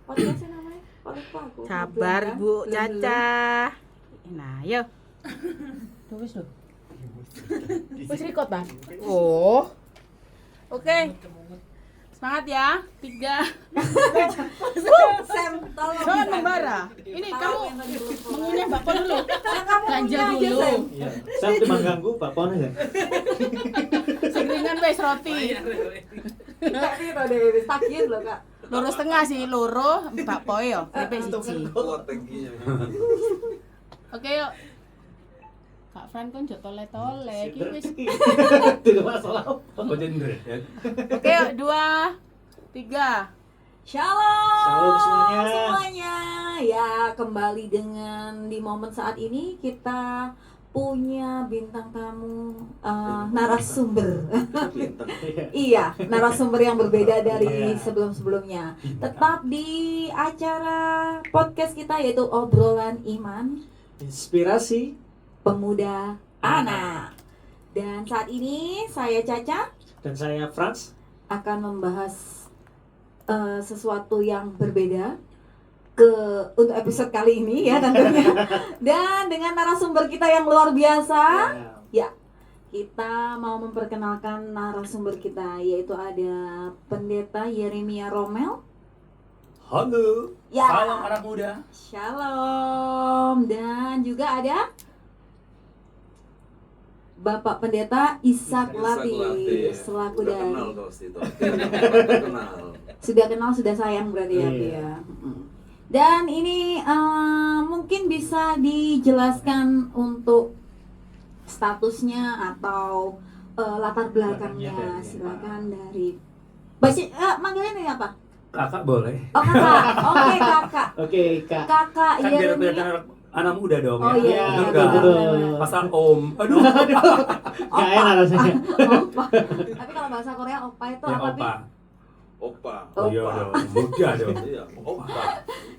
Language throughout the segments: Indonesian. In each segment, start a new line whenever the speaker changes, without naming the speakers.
Podcastnya namanya? Lupa aku.
Sabar
Belum, kan?
Bu
Belum.
Caca. Nah, yuk. Wis lho. Wis record, Bang? Oh. Oke. Semangat ya. 3.
Sam, tolong.
Jangan membara. Ini kamu mengunyah bakpao dulu. Ganja
ngunyah aja,
dulu.
Sam.
Iya. Saya cuma ganggu Pak Pon aja.
Segeringan wis roti.
Tapi itu deh, sakit loh kak.
Loro setengah sih, loro bakpao ya. Keripik siji.
Kuat tingginya.
Oke, yuk. Kak Fran kon jok tole-tole iki wis.
Tidak masalah apa.
Oke, yuk 2 3.
Shalom.
Shalom semuanya.
Semuanya. Ya, kembali dengan di momen saat ini kita punya bintang tamu narasumber. Iya, narasumber yang berbeda dari sebelum-sebelumnya. Tetap di acara podcast kita yaitu obrolan iman
Inspirasi
pemuda anak. Dan saat ini saya Caca
dan saya Franz.
akan membahas sesuatu yang berbeda untuk episode kali ini ya tentunya. Dan dengan narasumber kita yang luar biasa, ya kita mau memperkenalkan narasumber kita, yaitu ada Pendeta Yeremia Romel.
Halo,
Ya.
salam anak muda.
Shalom. Dan juga ada Bapak Pendeta Ishak Latif selaku
Udah
dari
kenal kau situ. Kenal.
sudah kenal sudah sayang berarti ya, Bu,
Iya.
ya. Dan ini mungkin bisa dijelaskan untuk statusnya atau latar belakangnya.
Belakangnya dari
Silakan dari manggilnya ini apa?
Kakak boleh.
Oh kakak, oke kakak.
Oke, Kak.
Kakak
Kan biar
Yeremia.
kelihatan anak muda dong
Oh
ya.
iya,
Betul
betul,
nggak?
betul.
Pasal om. Aduh.
Gak enak rasanya.
Opa. Tapi kalau bahasa Korea opa itu
Ya
apa? Bi?
opa.
Opa.
Oh iya
Opa.
dong. Muda dong.
Iya, opa.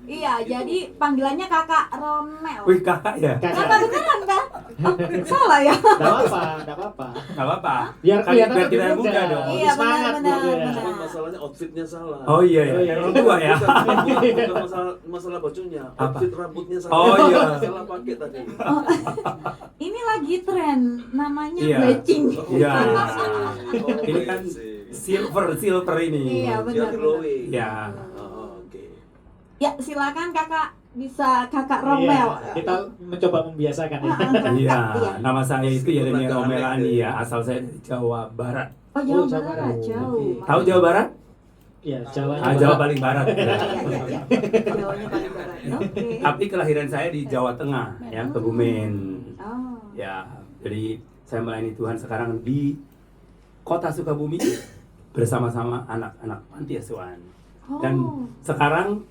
Iya, jadi panggilannya kakak Romel.
Wih kakak ya.
Kakak
Kakak.
beneran kan? Oh, salah ya?
Gak apa-apa, gak apa-apa.
Gak apa-apa.
Biar
Kan
kelihatan
biar
lebih
kita
muda.
muda dong.
Iya,
Semangat
benar,
gitu ya.
benar.
Cuma masalahnya outfitnya salah.
Oh iya ya.
Oh, iya.
Orang tua ya.
Bukan masalah bajunya,
Apa?
outfit rambutnya salah.
Oh, iya.
Salah pakai tadi.
Oh, ini lagi tren namanya
Iya.
bleaching.
Iya.
Oh,
Ini kan silver ini.
Iya,
Biar
benar.
glowing.
Ya.
Oh, oke.
Ya, silakan kakak bisa kakak Romel.
Iya, kita mencoba membiasakan ya.
Iya.
Iya.
Nama saya itu Yeremia
Agak
Romelani
aneh.
ya. Asal saya dari Jawa Barat.
Oh, Jawa
Oh, Jawa
Barat,
Barat.
jauh.
Tahu Jawa Barat?
Iya, Jawa.
Jawa paling barat.
Iya, iya, iya. Jawanya paling barat. Oke.
Tapi kelahiran saya di Jawa Tengah, ya, Kebumen.
Oh.
Ya, jadi saya melayani Tuhan sekarang di Kota Sukabumi bersama-sama anak-anak panti asuhan. Dan
Oh.
sekarang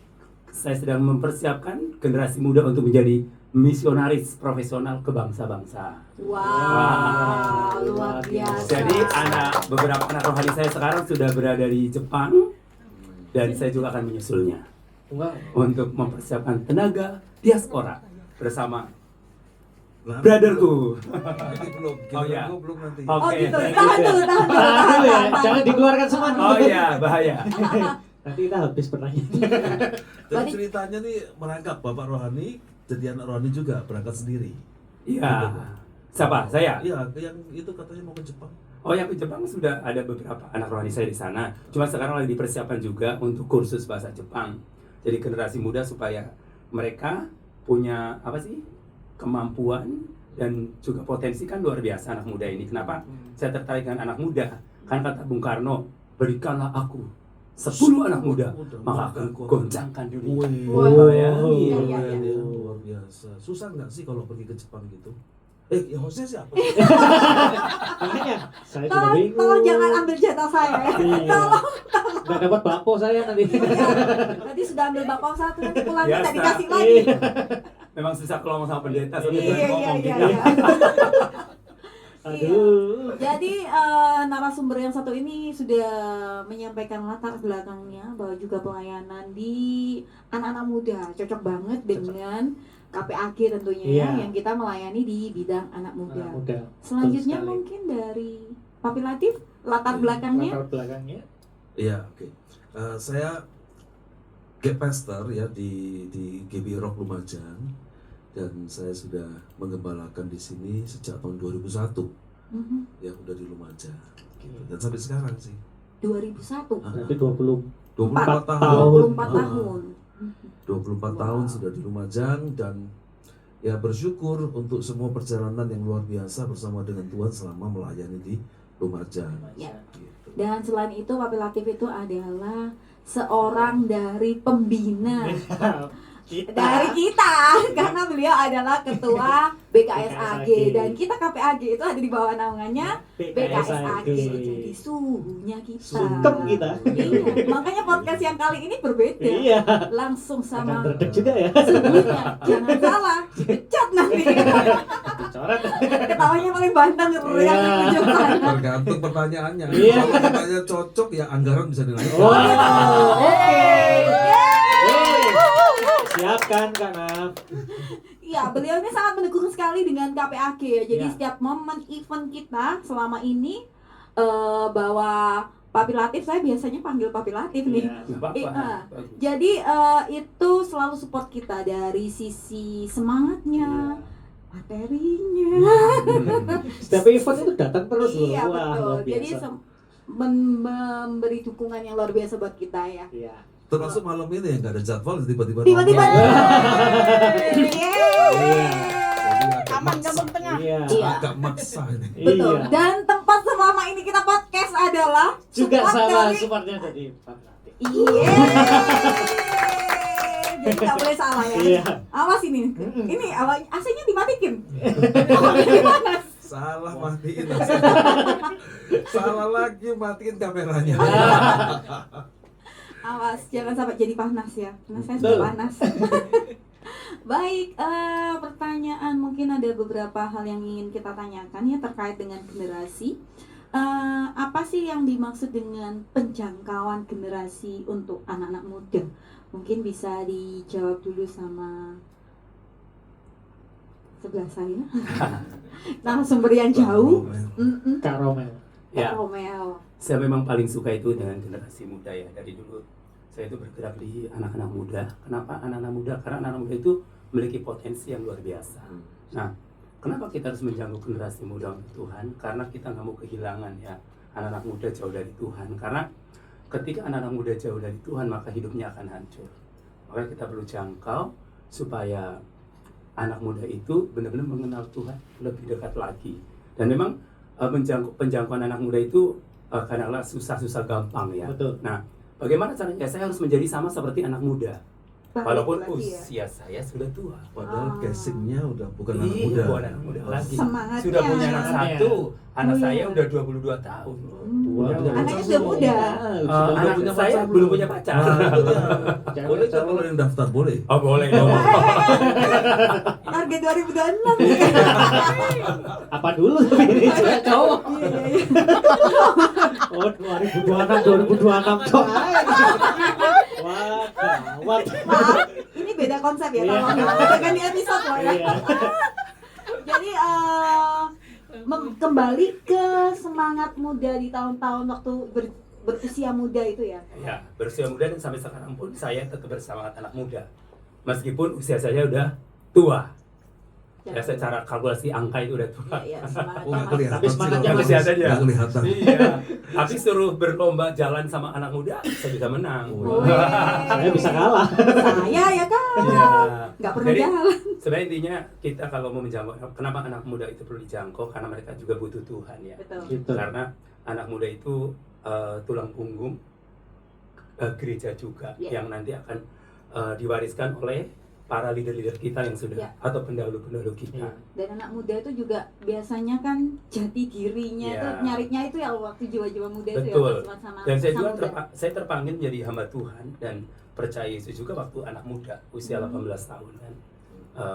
saya sedang mempersiapkan generasi muda untuk menjadi misionaris profesional ke bangsa-bangsa.
Wow, luar biasa.
Jadi beberapa anak rohani saya sekarang sudah berada di Jepang dan saya juga akan menyusulnya
Wow.
untuk mempersiapkan tenaga diaspora bersama
Nah,
brotherku.
Ini belum.
Oh, iya.
Gua belum nanti.
Oh
Oke.
gitu, tahan dulu, tahan dulu.
Tahan dulu ya,
tahan.
jangan dikeluarkan semua.
Oh iya, bahaya.
Nanti kita habis pertanyaan.
Dan
Berarti-
ceritanya nih merangkap Bapak Rohani jadi anak rohani juga berangkat sendiri.
Iya. Siapa? Saya?
Iya, yang itu katanya mau ke Jepang.
Oh, yang ke Jepang sudah ada beberapa anak rohani saya di sana. Cuma sekarang lagi dipersiapkan juga untuk kursus bahasa Jepang. Jadi generasi muda supaya mereka punya apa sih? Kemampuan dan juga potensi kan luar biasa anak muda ini. Kenapa? Saya tertarik dengan anak muda. Kan kata Bung Karno, berikanlah aku 10 anak muda, maka akan goncangkan dunia.
Wow.
Ya,
Iya,
Luar
iya, iya.
luar biasa. Susah nggak sih kalau pergi ke Jepang gitu? Ya hostnya siapa?
Makanya saya juga
Tolong,
bingung.
tolong jangan ambil jatah saya.
Iya. Gak dapat bakpo saya tadi.
Tadi sudah ambil bakpao satu, nanti pulangnya tak
Biasa.
dikasih lagi.
Memang susah kalau ngomong sama pendeta, soalnya
Iya,
dia
iya,
ngomong
iya,
gitu.
iya.
Aduh.
Jadi narasumber yang satu ini sudah menyampaikan latar belakangnya bahwa juga pelayanan di anak-anak muda cocok banget dengan KPAG tentunya
Iya.
yang kita melayani di bidang anak muda.
Anak muda.
Selanjutnya
Betul sekali.
mungkin dari Papi Latif latar belakangnya.
Latar belakangnya.
Iya, oke. Saya gap pastor ya di GB Rock Lumajang, dan saya sudah menggembalakan di sini sejak tahun 2001 ya, udah di Lumajang gitu. Dan sampai sekarang sih
2001.
Berarti 24
24
tahun.
24 tahun.
24 tahun sudah di Lumajang, dan ya bersyukur untuk semua perjalanan yang luar biasa bersama dengan Tuhan selama melayani di Lumajang.
Ya.
Gitu.
Dan selain itu Papi Latif itu adalah seorang dari pembina dari kita karena beliau adalah ketua BKSAG dan kita KPAG itu ada di bawah naungannya BKSAG. Jadi suhunya kita.
Sungkem kita.
Iya, makanya podcast yang kali ini berbeda.
Iya.
Langsung sama
Akan redek juga ya.
suhunya. Jangan salah, dipecat nanti.
Coret.
Ketawanya paling banteng yang
Iya.
tunjukkan.
Tergantung pertanyaannya.
Iya.
Kalau pertanyaan cocok ya anggaran bisa dinaikkan.
Wow.
Oke.
Siapkan Kak Naf.
Iya, beliau ini sangat mendukung sekali dengan KPAG ya. Jadi
Iya.
setiap momen event kita selama ini bahwa Papi Latif, saya biasanya panggil Papi Latif nih.
Iya.
Bapak, bagus.
Jadi itu selalu support kita dari sisi semangatnya, materinya.
Setiap event itu datang terus loh.
Iya
Wah,
betul.
luar
Jadi
biasa.
memberi dukungan yang luar biasa buat kita ya.
Iya.
Termasuk malam ini yang nggak ada jadwal tiba-tiba.
Tiba-tiba.
nongol.
Yeay.
Aman kampung tengah.
Iya.
Iya.
Agak maksa ini.
Betul.
Iya.
Dan tempat selama ini kita podcast adalah
Juga
support
sama
dari-
supportnya dari Pak Latif.
Iya. Jadi nggak boleh salah ya.
Iya.
Awas ini.
Mm-mm.
Ini AC-nya dimatikan. Gimana?
Salah matiin. Salah lagi matiin kameranya.
Awas, jangan sampai jadi panas ya. Karena saya
Betul.
sudah panas. Baik, pertanyaan mungkin ada beberapa hal yang ingin kita tanyakan ya terkait dengan generasi. Apa sih yang dimaksud dengan penjangkauan generasi untuk anak-anak muda? Mungkin bisa dijawab dulu sama sebelah saya. Narasumber yang jauh.
Kak Romel.
Ya,
Romeo.
saya memang paling suka itu dengan generasi muda ya. Dari dulu saya itu bergerak di anak-anak muda. Kenapa anak-anak muda? Karena anak muda itu memiliki potensi yang luar biasa. Nah, kenapa kita harus menjangkau generasi muda untuk Tuhan? Karena kita nggak mau kehilangan ya anak-anak muda jauh dari Tuhan. Karena ketika anak-anak muda jauh dari Tuhan, maka hidupnya akan hancur. Maka kita perlu jangkau supaya anak muda itu benar-benar mengenal Tuhan lebih dekat lagi. Dan memang penjangkauan anak muda itu kadang-kadang susah-susah gampang ya.
Betul.
Nah, bagaimana caranya? Saya harus menjadi sama seperti anak muda.
Balik
Walaupun
lagi ya.
usia saya sudah tua.
Padahal casingnya udah bukan anak
Iya,
muda.
bukan anak muda lagi.
Semangatnya.
Sudah punya anak satu. Anak
Oh,
saya
iya.
udah 22 tahun.
Tua.
Anaknya sudah muda.
Anak
punya
saya
pacar
belum
belum?
punya pacar.
Nah, itu dia.
Cewek,
Boleh kan
cowok.
kalau yang daftar boleh?
Oh, boleh dong.
Target 2026 nih.
Apa dulu tapi ini cewek cowok.
Iya, iya, iya.
Oh, 2026 cowok. Wah, gawat.
Maaf, ini beda konsep ya.
Iya.
Tolong ganti episode loh ya.
Iya.
Jadi kembali ke semangat muda di tahun-tahun waktu berusia muda itu ya.
Ya, berusia muda dan sampai sekarang pun saya tetap bersemangat anak muda. Meskipun usia saya udah tua. Ya, secara kalkulasi angka itu udah tua.
Iya, iya, semangat.
Oh, nggak kelihatan
Tapi
sih
semangatnya
kalau
masih ada aja.
nggak kelihatan.
Iya. Tapi suruh berlomba jalan sama anak muda, saya bisa menang.
Oh,
Wih.
Saya bisa kalah.
Saya ya kan.
Iya.
Nggak pernah
Jadi,
jalan.
sebenarnya intinya kita kalau mau menjangkau, kenapa anak muda itu perlu dijangkau? Karena mereka juga butuh Tuhan ya.
Betul.
Gitu.
Karena anak muda itu tulang punggung gereja juga
Iya.
yang nanti akan diwariskan oleh para leader-leader kita yang sudah
Iya.
atau pendahulu-pendahulu kita.
Iya.
Dan anak muda itu juga biasanya kan jati dirinya
Iya.
itu nyarinya itu ya waktu jiwa-jiwa muda itu
Betul.
ya sama
Dan saya juga
muda.
saya terpanggil menjadi hamba Tuhan dan percaya Yesus juga waktu anak muda usia
Hmm.
18 tahun kan.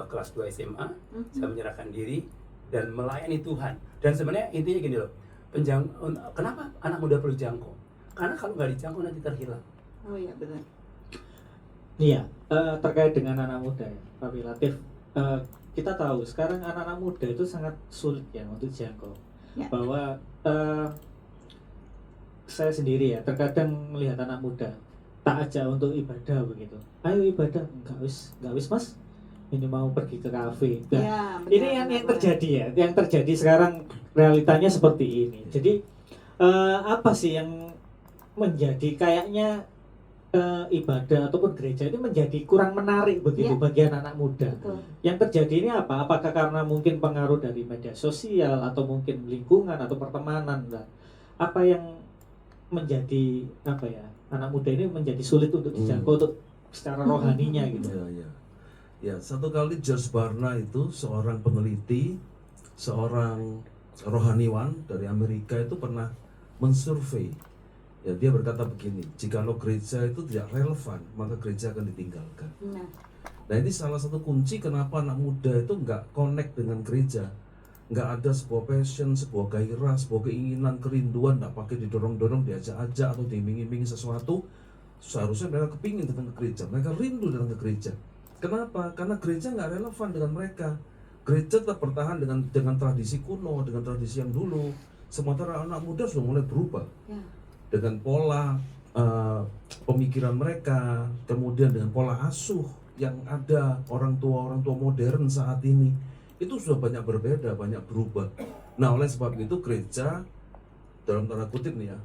Kelas 2 SMA
Mhm.
saya menyerahkan diri dan melayani Tuhan. Dan sebenarnya intinya gini loh. Kenapa anak muda perlu jangkau? Karena kalau nggak dijangkau nanti terhilang.
Oh iya benar.
Iya, terkait dengan anak muda ya, Pak Latif. Kita tahu sekarang anak-anak muda itu sangat sulit ya untuk jangkau.
Ya.
Bahwa saya sendiri ya terkadang melihat anak muda tak ajak untuk ibadah begitu. Ayo ibadah, enggak wis mas. Ini mau pergi ke kafe. Nah,
Ya,
ini
benar,
yang
benar.
terjadi ya, yang terjadi sekarang realitanya seperti ini. Jadi apa sih yang menjadi kayaknya ibadah ataupun gereja ini menjadi kurang menarik begitu
Ya.
bagi anak-anak muda.
Betul.
Yang terjadi ini apa? Apakah karena mungkin pengaruh dari media sosial atau mungkin lingkungan atau pertemanan? Nah, apa yang menjadi apa ya, anak muda ini menjadi sulit untuk dijangkau untuk secara rohaninya gitu?
Ya, satu kali Josh Barna itu seorang peneliti, seorang rohaniwan dari Amerika itu pernah mensurvei. Ya, dia berkata begini, jikalau gereja itu tidak relevan, maka gereja akan ditinggalkan.
Nah,
Nah, ini salah satu kunci kenapa anak muda itu nggak connect dengan gereja. Nggak ada sebuah passion, sebuah gairah, sebuah keinginan, kerinduan, nggak pakai didorong-dorong, diajak-ajak atau diiming-imingi sesuatu. Seharusnya mereka kepingin datang ke gereja, mereka rindu datang ke gereja. Kenapa? Karena gereja nggak relevan dengan mereka. Gereja tetap bertahan dengan tradisi kuno, dengan tradisi yang dulu. Sementara anak muda sudah mulai berubah
ya.
dengan pola pemikiran mereka, kemudian dengan pola asuh yang ada orang tua modern saat ini itu sudah banyak berbeda, banyak berubah. Nah, oleh sebab itu gereja dalam tanda kutip nih ya,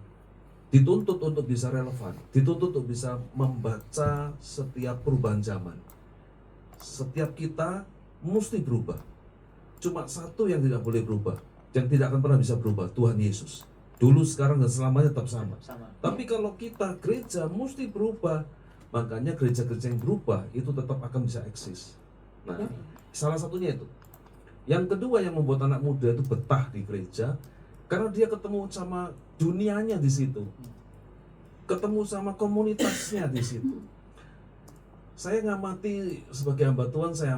dituntut untuk bisa relevan, dituntut untuk bisa membaca setiap perubahan zaman. Setiap kita mesti berubah. Cuma satu yang tidak boleh berubah, yang tidak akan pernah bisa berubah, Tuhan Yesus. Dulu, sekarang, dan selamanya tetap sama. Tapi kalau kita gereja mesti berubah, makanya gereja-gereja yang berubah itu tetap akan bisa eksis. Nah, salah satunya itu. Yang kedua yang membuat anak muda itu betah di gereja, karena dia ketemu sama dunianya di situ, ketemu sama komunitasnya di situ. Saya ngamati sebagai hamba Tuhan, saya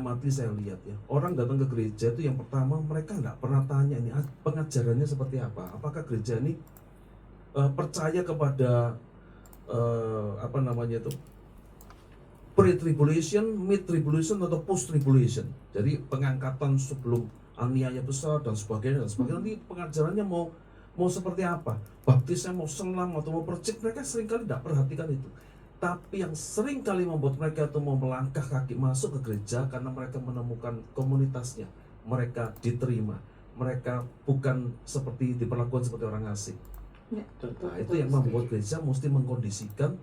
lihat ya, orang datang ke gereja itu yang pertama mereka nggak pernah tanya ini pengajarannya seperti apa. Apakah gereja ini percaya kepada pre-tribulation, mid-tribulation atau post-tribulation. Jadi pengangkatan sebelum aniaya besar dan sebagainya. Nanti pengajarannya mau seperti apa? Baptisnya mau selam atau mau percik, mereka seringkali tidak perhatikan itu. Tapi yang sering kali membuat mereka itu mau melangkah kaki masuk ke gereja karena mereka menemukan komunitasnya, mereka diterima, mereka bukan seperti diperlakukan seperti orang asing.
Ya,
Nah, itu yang membuat gereja mesti mengkondisikan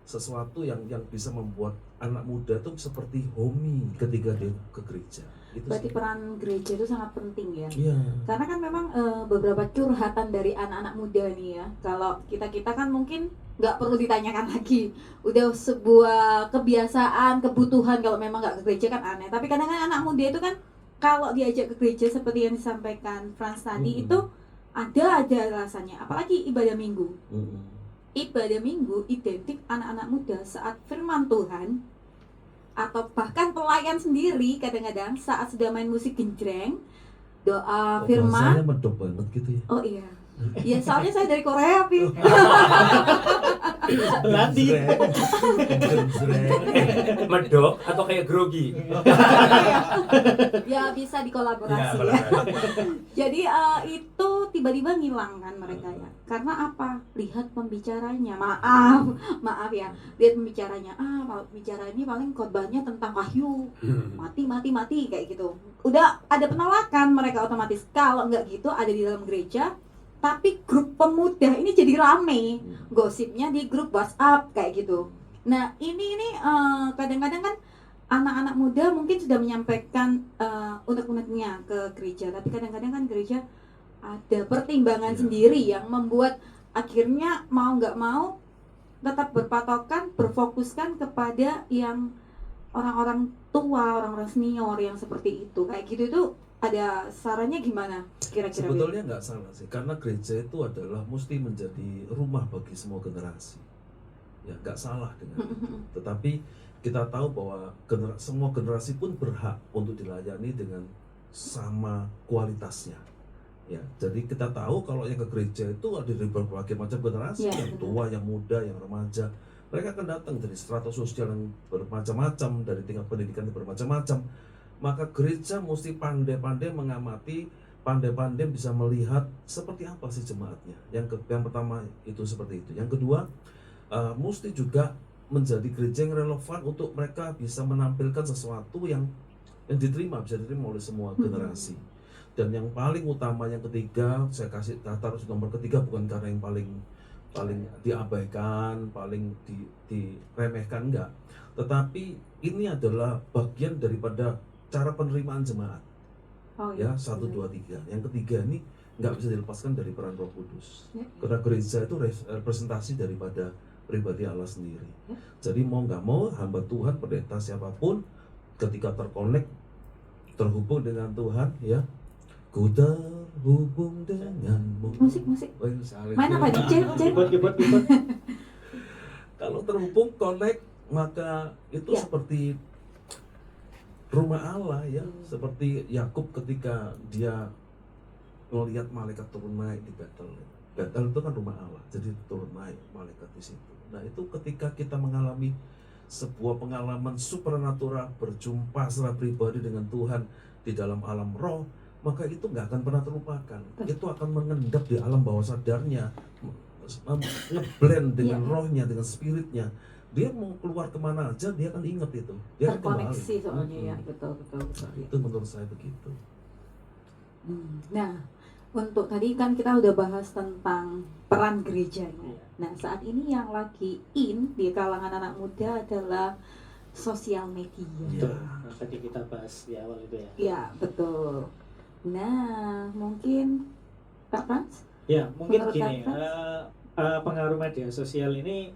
sesuatu yang bisa membuat anak muda itu seperti homey ketika dia ke gereja. Itu
berarti
sih.
peran gereja itu sangat penting ya.
Iya.
Karena kan memang beberapa curhatan dari anak-anak muda nih ya. Kalau kita kan mungkin nggak perlu ditanyakan lagi. Udah sebuah kebiasaan, kebutuhan kalau memang nggak ke gereja kan aneh. Tapi kadang-kadang anak muda itu kan kalau diajak ke gereja seperti yang disampaikan Frans tadi itu ada rasanya. Apalagi ibadah minggu. Ibadah minggu identik anak-anak muda saat firman Tuhan atau bahkan pelayan sendiri kadang-kadang saat sudah main musik genjreng, doa firman.
Bahasanya medok banget gitu ya.
Oh iya. Ya soalnya saya dari Korea, Pi.
Berarti
Medok atau kayak grogi?
Ya bisa dikolaborasi
Ya,
ya. Jadi itu tiba-tiba ngilang kan mereka ya. Karena apa? Lihat pembicaranya. Maaf ya. Lihat pembicaranya. Kalau bicara ini paling khotbahnya tentang wahyu. Mati kayak gitu. Udah ada penolakan mereka otomatis. Kalau nggak gitu ada di dalam gereja. Tapi grup pemuda ini jadi rame, gosipnya di grup WhatsApp kayak gitu. Nah ini kadang-kadang kan anak-anak muda mungkin sudah menyampaikan unek-uneknya ke gereja, tapi kadang-kadang kan gereja ada pertimbangan sendiri yang membuat akhirnya mau nggak mau tetap berpatokan, berfokuskan kepada yang orang-orang tua, orang-orang senior yang seperti itu, kayak gitu itu. Ada sarannya gimana kira-kira?
Sebetulnya nggak salah sih, karena gereja itu adalah mesti menjadi rumah bagi semua generasi. Ya nggak salah dengan itu. Tetapi kita tahu bahwa semua generasi pun berhak untuk dilayani dengan sama kualitasnya. Ya, jadi kita tahu kalau yang ke gereja itu ada dari berbagai macam generasi,
Ya,
yang tua, yang muda, yang remaja. Mereka akan datang dari strata sosial yang bermacam-macam, dari tingkat pendidikan yang bermacam-macam. Maka gereja mesti pandai-pandai mengamati, pandai-pandai bisa melihat seperti apa sih jemaatnya. Yang pertama itu seperti itu. Yang kedua, mesti juga menjadi gereja yang relevan untuk mereka bisa menampilkan sesuatu yang bisa diterima oleh semua generasi. Dan yang paling utama, yang ketiga, saya kasih taruh nomor ketiga bukan karena yang paling diabaikan, paling diremehkan, enggak, tetapi ini adalah bagian daripada cara penerimaan jemaat. Ya, 1, 2, 3. Yang ketiga ini nggak bisa dilepaskan dari peran Roh Kudus. Karena gereja itu representasi daripada pribadi Allah sendiri. Jadi mau nggak mau, hamba Tuhan, pendeta siapapun, ketika terhubung dengan Tuhan, ya, ku terhubung denganmu.
Musik.
Oh, ini saling.
Main apa nih?
Keyboard.
Kalau terhubung, connect, maka itu seperti rumah Allah, ya. Seperti Yakub ketika dia melihat malaikat turun naik di Betel. Betel itu kan rumah Allah, jadi turun naik malaikat di situ. Nah, itu ketika kita mengalami sebuah pengalaman supernatural, berjumpa secara pribadi dengan Tuhan di dalam alam roh, maka itu nggak akan pernah terlupakan. Itu akan mengendap di alam bawah sadarnya, ngeblend dengan rohnya, dengan spiritnya. Dia mau keluar kemana aja, dia akan ingat itu. Dia akan
Terkoneksi
kembali.
soalnya ya, betul.
Itu menurut saya begitu.
Nah, untuk tadi kan kita udah bahas tentang peran gerejanya. Nah, saat ini yang lagi in di kalangan anak muda adalah sosial media.
Betul. Nah, tadi kita bahas di awal itu ya.
Ya, betul. Nah, mungkin Kak Frans?
Ya, mungkin
Menurut
gini,
Kak
pengaruh media sosial ini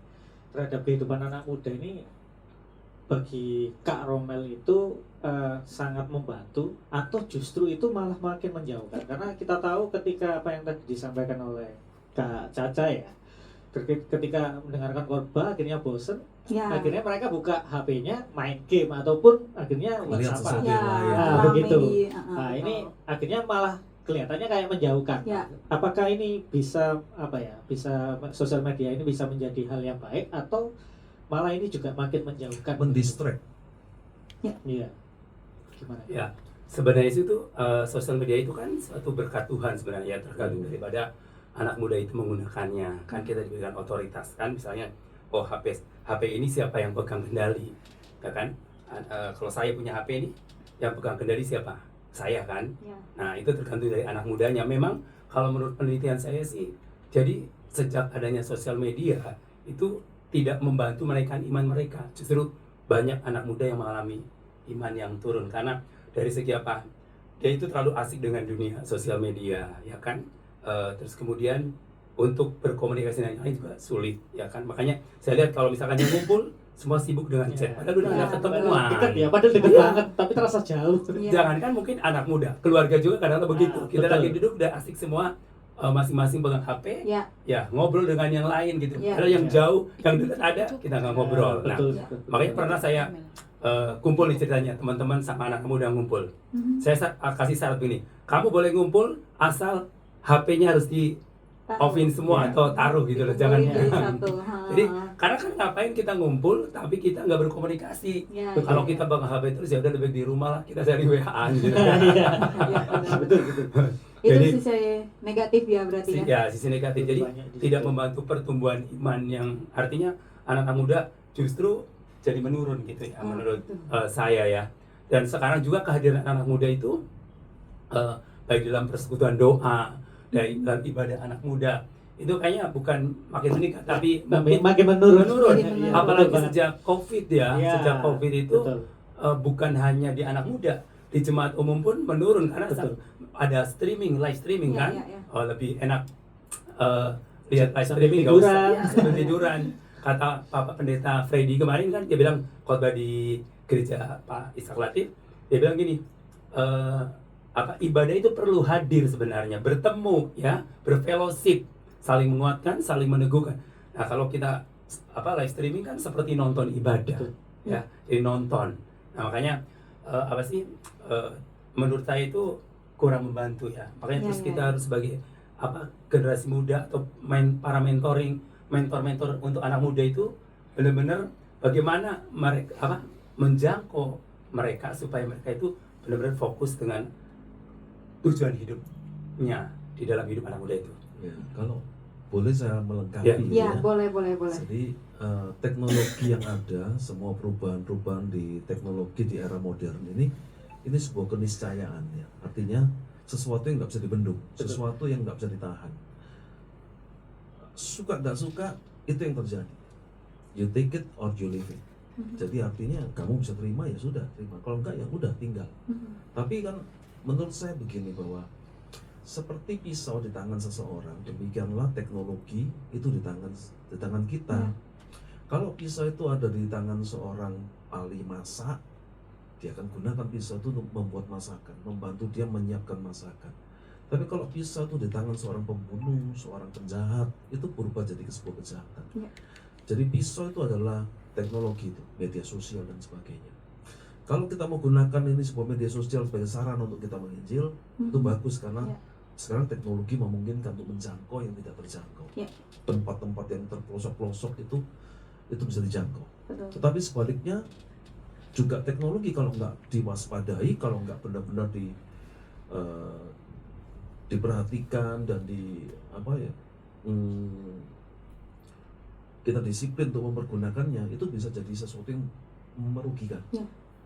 terhadap kehidupan anak muda ini bagi Kak Romel itu sangat membantu atau justru itu malah makin menjauhkan, karena kita tahu ketika apa yang tadi disampaikan oleh Kak Caca ya, ketika mendengarkan khotbah akhirnya bosen,
Ya.
akhirnya mereka buka HP-nya main game ataupun akhirnya
Melihat
WhatsApp.
sesuatu yang lain.
Nah, begitu. Nah,
betul.
ini akhirnya malah kelihatannya kayak menjauhkan.
Ya.
Apakah ini bisa bisa sosial media ini bisa menjadi hal yang baik atau malah ini juga makin menjauhkan?
Mendistract.
Iya. Gimana?
Ya, sebenarnya itu sosial media itu kan suatu berkat Tuhan sebenarnya, tergantung daripada anak muda itu menggunakannya. Kan kita diberikan otoritas kan, misalnya HP ini siapa yang pegang kendali, ya kan? Kalau saya punya HP ini, yang pegang kendali siapa? Saya kan.
Ya.
Nah, itu tergantung dari anak mudanya. Memang kalau menurut penelitian saya sih, jadi sejak adanya sosial media itu tidak membantu menaikkan iman mereka. Justru banyak anak muda yang mengalami iman yang turun karena dari segi apa? Dia itu terlalu asik dengan dunia sosial media, ya kan? Terus kemudian untuk berkomunikasi dengan yang lain juga sulit, ya kan? Makanya saya lihat kalau misalkan yang ngumpul semua sibuk dengan chat, padahal udah nggak ketemuan.
Dekat ya, padahal dekat
Iya.
banget, tapi terasa jauh.
Iya.
Jangankan mungkin anak muda, keluarga juga kadang-kadang begitu. Kita
betul.
lagi duduk udah asik semua, masing-masing pegang HP,
Ya.
ya ngobrol dengan yang lain gitu.
Ya.
Padahal yang
Ya.
jauh, yang dekat ada, kita nggak ngobrol. Nah,
Betul.
Ya.
makanya pernah saya kumpul nih ceritanya, teman-teman sama anak muda ngumpul. Saya kasih syarat begini, kamu boleh ngumpul asal HP-nya harus di offin semua
Ya.
atau taruh gitu loh, jangan.
Jadi satu.
Jadi karena kan ngapain kita ngumpul tapi kita nggak berkomunikasi.
Ya,
Kalau
ya,
kita pegang HP terus ya udah lebih di rumah lah, kita cari WA-an gitu.
Iya.
ya, benar.
Betul.
Itu
Jadi-
sisi negatif ya berarti ya.
Ya, sisi negatif. Jadi
Banyak di
tidak
situ.
membantu pertumbuhan iman yang artinya anak-anak muda justru jadi menurun gitu ya, menurut saya ya. Dan sekarang juga kehadiran anak muda itu baik dalam persekutuan doa, dalam ibadah anak muda itu kayaknya bukan makin meningkat tapi mungkin
makin menurun.
menurun.
Iya,
Apalagi
betul banget.
sejak COVID ya,
Iya,
sejak COVID itu
betul.
bukan hanya di anak muda, di jemaat umum pun menurun karena
Betul.
ada live streaming
Iya,
kan.
iya, iya.
Lebih enak lihat live
Sambil
streaming nggak usah
tiduran.
ya, sambil tiduran. Kata Bapak Pendeta Freddy kemarin kan dia bilang khotbah di gereja Pak Ishak Latif, dia bilang gini, ibadah itu perlu hadir sebenarnya, bertemu ya, berfellowship, saling menguatkan, saling meneguhkan. Nah, kalau kita live streaming kan seperti nonton ibadah.
Betul.
Ya, jadi nonton. Nah, makanya menurut saya itu kurang membantu ya. Makanya
Ya,
terus
ya,
kita
ya.
harus sebagai generasi muda atau para mentor untuk anak muda itu benar-benar bagaimana mereka menjangkau mereka supaya mereka itu benar-benar fokus dengan tujuan hidupnya di dalam hidup anak muda itu.
Ya, boleh saya melengkapi
Ya.
Ya, boleh.
Jadi teknologi yang ada, semua perubahan-perubahan di teknologi di era modern ini sebuah keniscayaan ya. Artinya sesuatu yang nggak bisa dibendung, sesuatu yang nggak bisa ditahan. Suka nggak suka itu yang terjadi. You take it or you leave it. Jadi artinya kamu bisa terima ya sudah terima, kalau enggak ya udah tinggal. Tapi kan menurut saya begini bahwa seperti pisau di tangan seseorang, demikianlah teknologi itu di tangan kita. Kalau pisau itu ada di tangan seorang ahli masak, dia akan gunakan pisau itu untuk membuat masakan, membantu dia menyiapkan masakan. Tapi kalau pisau itu di tangan seorang pembunuh, seorang penjahat, itu berubah jadi sebuah kejahatan. Jadi pisau itu adalah teknologi itu, media sosial dan sebagainya. Kalau kita mau gunakan ini sebuah media sosial sebagai sarana untuk kita menginjil, itu bagus karena sekarang teknologi memungkinkan untuk menjangkau yang tidak terjangkau. Tempat-tempat yang terpelosok-pelosok itu bisa dijangkau.
Betul.
Tetapi sebaliknya juga teknologi kalau nggak diwaspadai, kalau nggak benar-benar diperhatikan dan kita disiplin untuk mempergunakannya, itu bisa jadi sesuatu yang merugikan.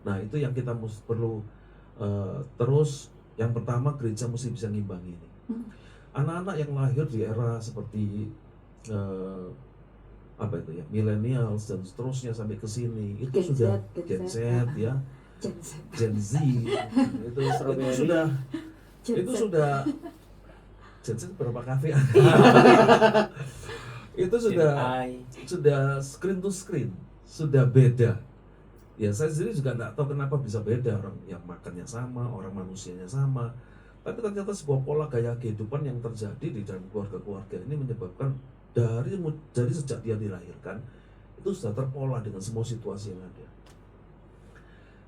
Nah itu yang kita perlu terus. Yang pertama, gereja mesti bisa ngimbangi ini. Anak-anak yang lahir di era seperti millennials dan seterusnya sampai ke sini itu
Gen
sudah
Z,
Gen Z ya, Gen Z itu sudah Gen Z berapa kafe itu sudah screen to screen, sudah beda. Ya saya sendiri juga nggak tahu kenapa bisa beda, orang yang makannya sama, orang manusianya sama, tapi ternyata sebuah pola gaya kehidupan yang terjadi di dalam keluarga-keluarga ini menyebabkan dari sejak dia dilahirkan itu sudah terpola dengan semua situasi yang ada.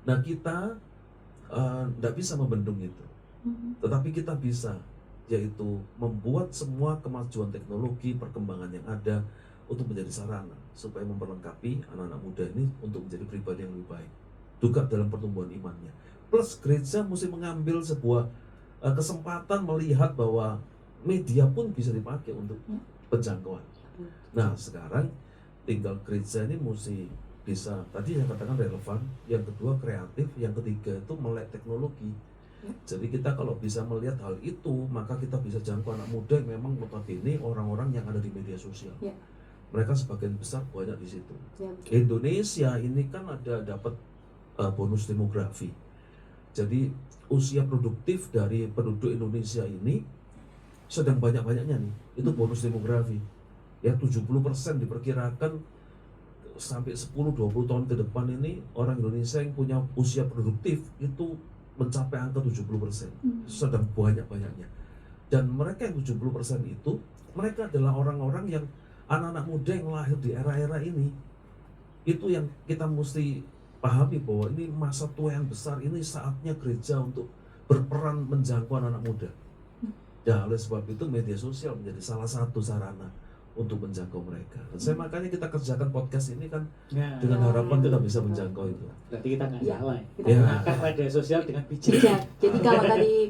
Nah kita nggak bisa membendung itu, tetapi kita bisa, yaitu membuat semua kemajuan teknologi, perkembangan yang ada untuk menjadi sarana supaya memperlengkapi anak-anak muda ini untuk menjadi pribadi yang lebih baik, juga dalam pertumbuhan imannya. Plus gereja mesti mengambil sebuah kesempatan melihat bahwa media pun bisa dipakai untuk penjangkauan. Nah sekarang tinggal gereja ini mesti bisa, tadi yang katakan relevan, yang kedua kreatif, yang ketiga itu melek teknologi. Jadi kita kalau bisa melihat hal itu, maka kita bisa jangkau anak muda yang memang notabene orang-orang yang ada di media sosial. Mereka sebagian besar banyak di situ. Indonesia ini kan dapat bonus demografi. Jadi usia produktif dari penduduk Indonesia ini sedang banyak-banyaknya nih. Itu bonus demografi. Ya 70% diperkirakan sampai 10-20 tahun ke depan ini orang Indonesia yang punya usia produktif itu mencapai angka 70%. Sedang banyak-banyaknya. Dan mereka yang 70% itu, mereka adalah orang-orang yang anak-anak muda yang lahir di era-era ini. Itu yang kita mesti pahami bahwa ini masa tua yang besar, ini saatnya gereja untuk berperan menjangkau anak muda. Ya oleh sebab itu media sosial menjadi salah satu sarana untuk menjangkau mereka. Dan saya makanya kita kerjakan podcast ini kan dengan harapan kita bisa menjangkau itu.
Berarti kita nggak salah ya.
Kita
Menggunakan media sosial dengan bijak.
Jadi kalau tadi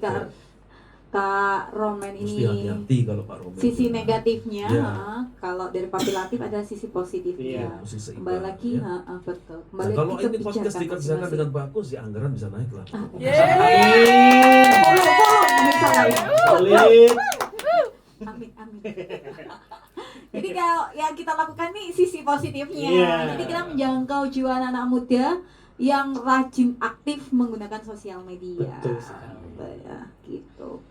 Kak Romen
Mesti
ini
hati-hati kalau Pak Romen.
sisi negatifnya,
Ya.
kalau dari Papilatif ada sisi positifnya.
Iya.
Mesti seimbang,
Kembali lagi,
ya.
betul.
Nah,
Kembali
kalau
lagi ke
ini podcast
kebijakan
dikerjakan
masing-masing.
dengan bagus, ya anggaran bisa naik lah.
Solid.
Amin. Jadi kalau yang kita lakukan nih sisi positifnya.
Iya.
Jadi kita menjangkau jiwa anak muda yang rajin aktif menggunakan sosial media.
Betul sekali.
Ya, gitu.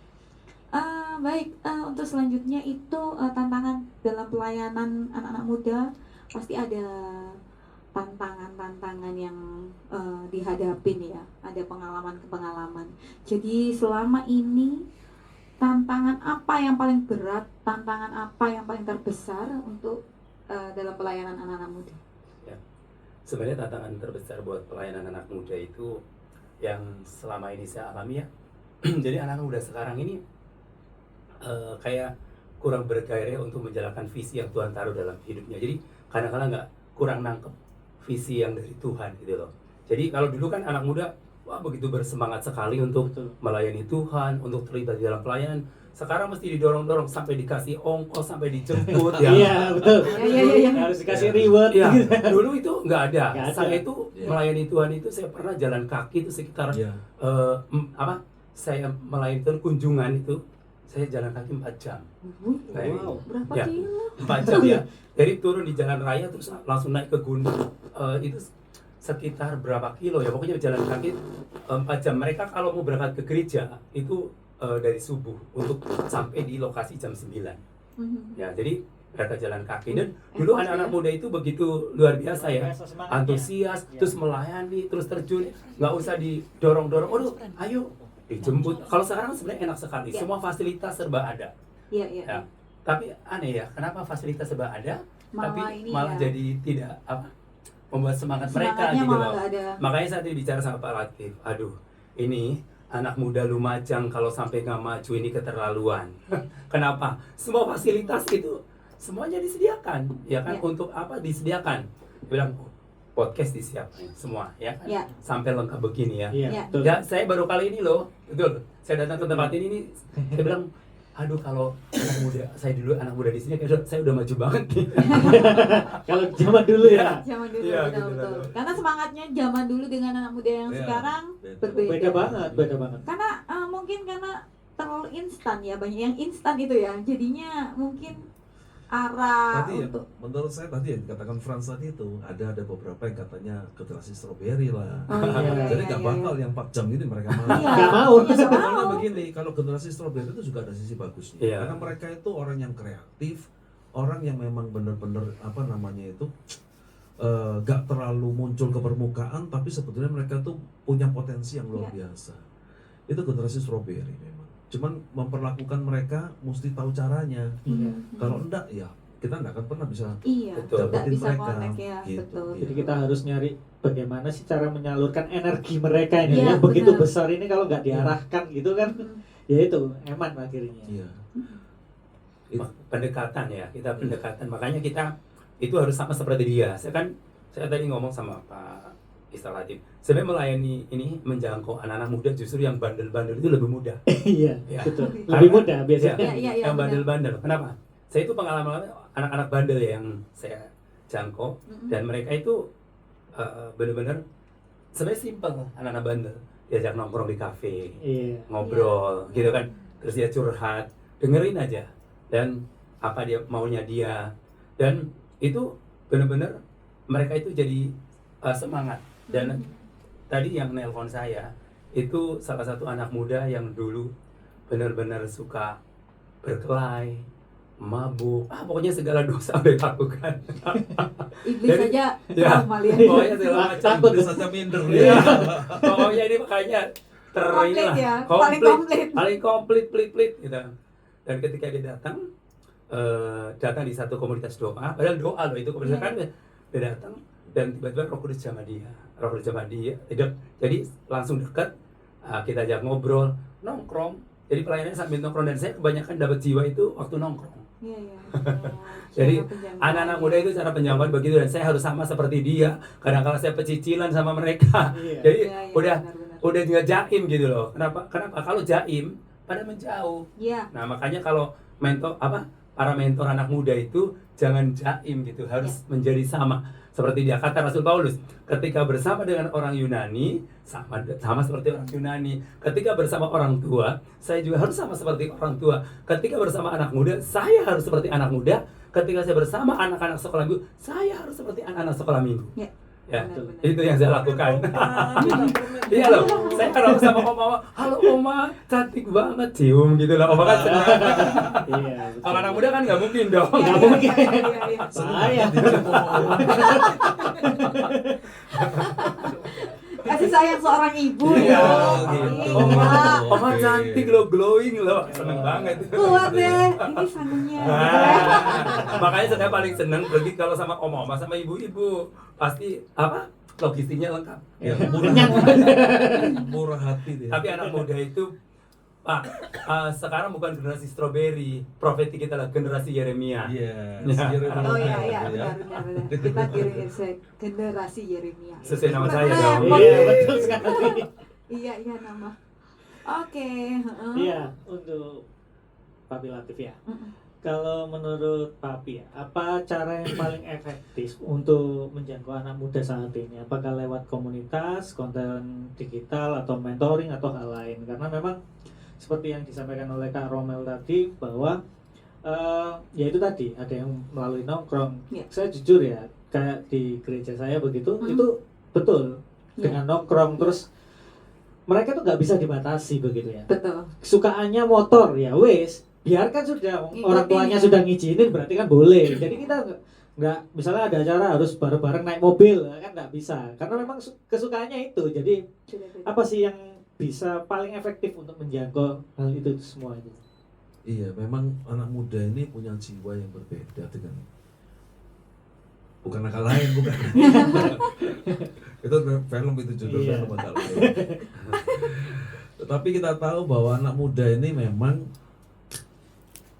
Baik, untuk selanjutnya itu tantangan dalam pelayanan anak-anak muda, pasti ada tantangan-tantangan yang dihadapin ya, ada pengalaman-pengalaman. Jadi selama ini tantangan apa yang paling berat, tantangan apa yang paling terbesar untuk dalam pelayanan anak-anak muda?
Sebenarnya tantangan terbesar buat pelayanan anak muda itu yang selama ini saya alami ya. Jadi anak muda sekarang ini kayak kurang bergairah untuk menjalankan visi yang Tuhan taruh dalam hidupnya. Jadi kadang-kadang kurang nangkep visi yang dari Tuhan gitu loh. Jadi kalau dulu kan anak muda wah begitu bersemangat sekali untuk
Betul.
melayani Tuhan, untuk terlibat di dalam pelayanan. Sekarang mesti didorong-dorong sampai dikasih ongkos, sampai dijemput ya.
Iya, betul.
Iya.
Harus dikasih reward.
Iya, dulu itu nggak ada.
Nggak ada.
Saya itu
Iya.
melayani Tuhan itu saya pernah jalan kaki itu sekitar
Iya.
saya melayani Tuhan kunjungan itu saya jalan kaki 4 jam.
Wow.
Berapa
Ya.
kilo?
4 jam ya. Jadi turun di jalan raya terus langsung naik ke gunung. Itu sekitar berapa kilo ya, pokoknya jalan kaki 4 jam. Mereka kalau mau berangkat ke gereja itu dari subuh untuk sampai di lokasi jam 9 ya, jadi mereka jalan kaki. Dan dulu
Effort
anak-anak
ya.
muda itu begitu luar biasa ya,
Biasa semangatnya.
antusias,
Ya.
terus melayani, terus terjun, nggak usah didorong-dorong, aduh ayo dijemput. Kalau sekarang sebenarnya enak sekali,
Ya.
semua fasilitas serba ada
Iya.
ya. Tapi aneh ya, kenapa fasilitas serba ada tapi
Ini
malah
ya.
jadi tidak membuat semangat mereka
Semangatnya
gitu
malah
loh.
nggak ada.
Makanya saat ini bicara sama Pak Latif, aduh ini anak muda Lumajang kalau sampai nggak maju ini keterlaluan. Kenapa? Semua fasilitas itu semuanya disediakan, ya kan?
Ya.
Untuk apa disediakan? Dia bilang podcast disiapkan semua, ya kan?
Ya.
Sampai lengkap begini ya.
Iya,
Ya.
betul.
Ya, saya baru kali ini loh, betul. Saya datang ke tempat ini nih, saya bilang, aduh kalau anak muda, saya dulu anak muda di sini, kayak saya udah maju banget nih.
Kalau zaman dulu ya.
Zaman dulu
Iya,
betul,
gitu
betul.
loh.
Karena semangatnya zaman dulu dengan anak muda yang
Iya,
sekarang
beda.
berbeda.
Beda banget, beda banget.
Karena mungkin karena terlalu instan ya, banyak yang instan itu ya. Jadinya mungkin arah
Tadi ya,
untuk
menurut saya tadi yang dikatakan Frans tadi itu ada beberapa yang katanya generasi strawberry lah.
Oh, iya,
Jadi
iya,
nggak
iya,
bakal
iya.
yang 4 jam ini mereka mau.
Iya,
Nggak mau.
iya, nggak
Sebetulnya
mau.
begini, kalau generasi strawberry itu juga ada sisi bagusnya.
Iya.
Karena mereka itu orang yang kreatif, orang yang memang benar-benar apa namanya itu gak terlalu muncul ke permukaan, tapi sebetulnya mereka tuh punya potensi yang luar
Iya.
biasa. Itu generasi strawberry memang. Cuman memperlakukan mereka mesti tahu caranya.
Iya.
Kalau enggak ya kita nggak akan pernah bisa
Iya,
Betul.
nggak
dapetin
bisa
mereka.
connect ya,
Gitu.
betul.
Jadi kita harus nyari bagaimana sih cara menyalurkan energi mereka ini
Iya,
yang begitu
benar.
besar ini kalau nggak diarahkan gitu kan, ya itu eman akhirnya.
Iya.
Pendekatan ya, kita pendekatan. Makanya kita itu harus sama seperti dia. Saya tadi ngomong sama Pak Latif. Sebenarnya melayani ini menjangkau anak-anak muda justru yang bandel-bandel itu lebih mudah.
Iya,
Ya.
betul.
Karena-
Lebih mudah biasanya.
Iya, iya,
yang
benar.
bandel-bandel. Kenapa? Saya itu pengalaman anak-anak bandel ya yang saya jangkau, dan mereka itu benar-benar sebenarnya simpel. Anak-anak bandel diajak nongkrong di kafe,
Iya.
ngobrol gitu kan, terus dia curhat, dengerin aja, dan apa dia maunya dia, dan itu benar-benar mereka itu jadi semangat. Dan tadi yang nelpon saya itu salah satu anak muda yang dulu benar-benar suka berkelahi, mabuk, pokoknya segala dosa dia lakukan.
Iblis
Jadi-
saja
Ya.
trauma lihat.
Pokoknya segala macam.
Takut.
Bisa saja minder
Iya.
ya.
Pokoknya ini makanya
Komplit
inilah,
ya, paling komplit.
paling komplit, plit gitu. Dan ketika dia datang di satu komunitas doa, padahal doa loh itu komunitas
Iya.
kan dia datang dan tiba-tiba Roh Kudus jamah dia, jadi langsung dekat, kita ajak ngobrol, nongkrong. Jadi pelayanannya sambil nongkrong, dan saya kebanyakan dapat jiwa itu waktu nongkrong.
Iya, iya.
Jadi
Cara penjangkauan.
anak-anak muda itu cara penjangkauan begitu, dan saya harus sama seperti dia. Kadang-kadang saya pecicilan sama mereka.
Iya.
Jadi
Iya, iya,
udah
benar-benar.
juga jaim gitu loh. Kenapa? Kalau jaim pada menjauh.
Iya.
Nah, makanya kalau para mentor anak muda itu jangan jaim gitu, harus menjadi sama seperti dia. Kata Rasul Paulus, ketika bersama dengan orang Yunani sama seperti orang Yunani. Ketika bersama orang tua, saya juga harus sama seperti orang tua. Ketika bersama anak muda, saya harus seperti anak muda. Ketika saya bersama anak-anak sekolah minggu, saya harus seperti anak-anak sekolah minggu.
Ya.
Ya,
Benar-benar.
itu yang saya lakukan. Iya loh, saya kalau sama Oma, halo Oma, cantik banget, cium gitu loh. Oma kan senang.
Iya.
Kalau anak muda kan nggak mungkin dong.
Iya,
Nggak
iya,
mungkin.
iya, iya, iya.
Saya.
Kasih sayang seorang ibu
Iya,
ya.
gitu.
Iya.
Oma cantik loh, glowing loh, seneng banget.
Keluar deh, ini sanunya.
Makanya saya paling seneng pergi kalau sama oma-oma sama ibu-ibu, pasti logistiknya lengkap.
Ya, murah hati dia.
Tapi anak muda itu Pak, sekarang bukan generasi strawberry, profeti kita lah generasi Yeremia.
Iya.
Oh iya, iya, benar. Kita generasi Yeremia.
Sesuai nama
Benar,
saya
benar.
dong.
Iya, betul sekali.
Iya nama. Oke.
Iya, untuk Papi Latif ya.
Mm-mm.
Kalau menurut Papi ya, apa cara yang paling efektif untuk menjangkau anak muda saat ini? Apakah lewat komunitas, konten digital, atau mentoring, atau hal lain? Karena memang seperti yang disampaikan oleh Kak Romel tadi, bahwa ya itu tadi, ada yang melalui nongkrong.
Ya.
Saya jujur ya, kayak di gereja saya begitu,
Hmm.
itu betul.
Ya.
Dengan nongkrong, terus mereka tuh nggak bisa dibatasi begitu ya.
Betul.
Sukaannya motor, ya wes, biarkan sudah,
Ngikutin
orang tuanya
ya.
sudah ngizinin berarti kan boleh. Jadi kita nggak misalnya ada acara harus bareng-bareng naik mobil kan nggak bisa, karena memang kesukaannya itu. Jadi
Beda-beda.
apa sih yang bisa paling efektif untuk menjangkau hal itu semua itu?
Iya, memang anak muda ini punya jiwa yang berbeda dengan, bukan nakal lain, bukan. Itu film, itu judul
Iya.
film nakal lain. Tetapi kita tahu bahwa anak muda ini memang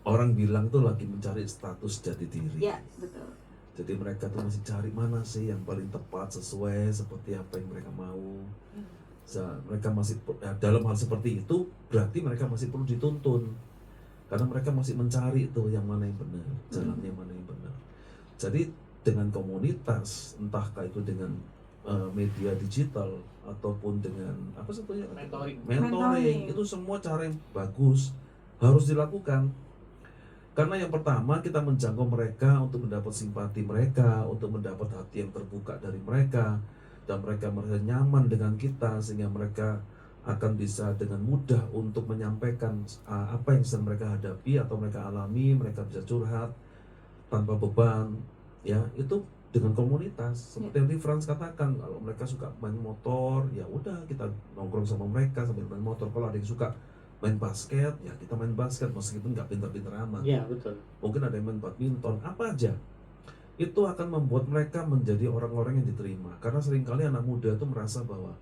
orang bilang tuh lagi mencari status jati diri.
Ya, betul.
Jadi mereka tuh masih cari mana sih yang paling tepat sesuai seperti apa yang mereka mau. Mereka masih dalam hal seperti itu berarti mereka masih perlu dituntun. Karena mereka masih mencari itu yang mana yang benar, jalannya mana yang benar. Jadi dengan komunitas, entahkah itu dengan media digital ataupun dengan apa sebetulnya
Mentoring.
Mentoring.
itu semua cara yang bagus harus dilakukan. Karena yang pertama kita menjangkau mereka untuk mendapat simpati mereka, untuk mendapat hati yang terbuka dari mereka, dan mereka merasa nyaman dengan kita sehingga mereka akan bisa dengan mudah untuk menyampaikan apa yang sedang mereka hadapi atau mereka alami. Mereka bisa curhat tanpa beban, ya itu dengan komunitas. Seperti yang Franz katakan, kalau mereka suka main motor, ya udah kita nongkrong sama mereka sambil main motor. Kalau ada yang suka main basket, ya kita main basket meskipun nggak pintar-pintar amat.
Iya betul.
Mungkin ada yang main badminton, apa aja. Itu akan membuat mereka menjadi orang-orang yang diterima. Karena seringkali anak muda itu merasa bahwa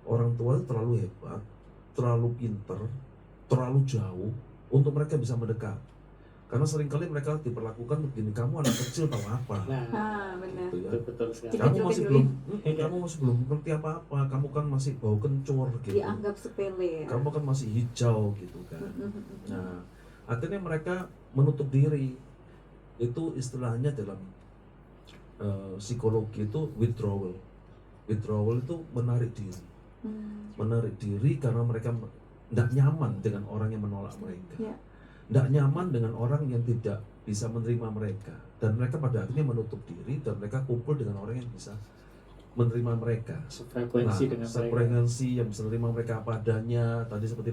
orang tua itu terlalu hebat, terlalu pinter, terlalu jauh untuk mereka bisa mendekat. Karena seringkali mereka diperlakukan begini, kamu anak kecil tahu apa?
Ah, benar.
Gitu ya.
Betul sekali.
Cik-
Kamu
Cicil
masih
dulu.
kamu masih belum ngerti apa-apa. Kamu kan masih bau kencur gitu.
Dianggap sepele ya.
Kamu kan masih hijau gitu kan. Nah, akhirnya mereka menutup diri. Itu istilahnya dalam psikologi itu withdrawal. Withdrawal itu menarik diri. Menarik diri karena mereka tidak nyaman dengan orang yang menolak mereka.
Ya.
Tidak nyaman dengan orang yang tidak bisa menerima mereka. Dan mereka pada akhirnya menutup diri dan mereka kumpul dengan orang yang bisa menerima mereka.
Sefrekuensi dengan mereka.
Sefrekuensi yang bisa menerima mereka apa adanya. Tadi seperti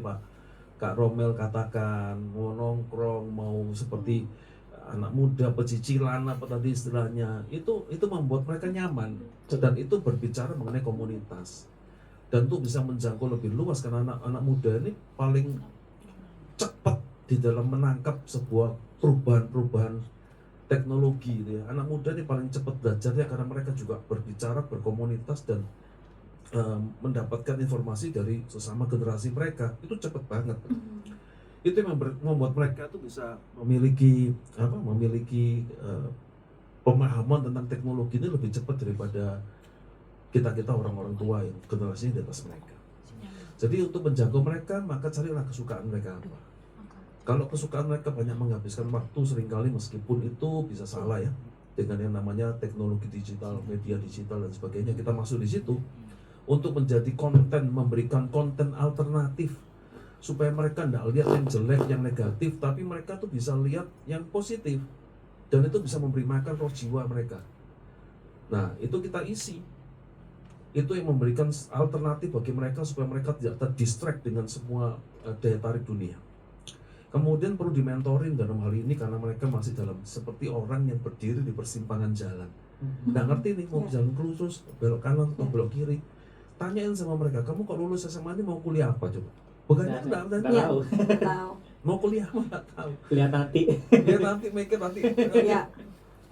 Kak Romel katakan, mau nongkrong, mau seperti anak muda pecicilan apa tadi istilahnya, itu membuat mereka nyaman. Dan itu berbicara mengenai komunitas. Dan itu bisa menjangkau lebih luas karena anak muda ini paling cepat di dalam menangkap sebuah perubahan teknologi gitu ya. Anak muda ini paling cepat belajarnya karena mereka juga berbicara, berkomunitas dan mendapatkan informasi dari sesama generasi mereka. Itu cepat banget. Itu yang membuat mereka tuh bisa memiliki pemahaman tentang teknologi ini lebih cepat daripada kita orang-orang tua yang generasinya di atas mereka. Jadi untuk menjangkau mereka, maka carilah kesukaan mereka apa. Kalau kesukaan mereka banyak menghabiskan waktu seringkali meskipun itu bisa salah ya, dengan yang namanya teknologi digital, media digital dan sebagainya, kita masuk di situ untuk menjadi konten, memberikan konten alternatif supaya mereka tidak lihat yang jelek, yang negatif, tapi mereka tuh bisa lihat yang positif dan itu bisa memberi makan roh jiwa mereka. Nah, itu kita isi. Itu yang memberikan alternatif bagi mereka supaya mereka tidak terdistract dengan semua daya tarik dunia. Kemudian perlu dimentoring dalam hal ini karena mereka masih dalam seperti orang yang berdiri di persimpangan jalan. Nggak ngerti nih mau jalan lurus, belok kanan atau belok kiri. Tanyain sama mereka, kamu kalau lulus SMA ini mau kuliah apa coba? Bukannya enggak
tahu.
Tahu.
mau kuliah apa nggak tahu.
Lihat nanti.
Dia nanti mikir nanti
Ya.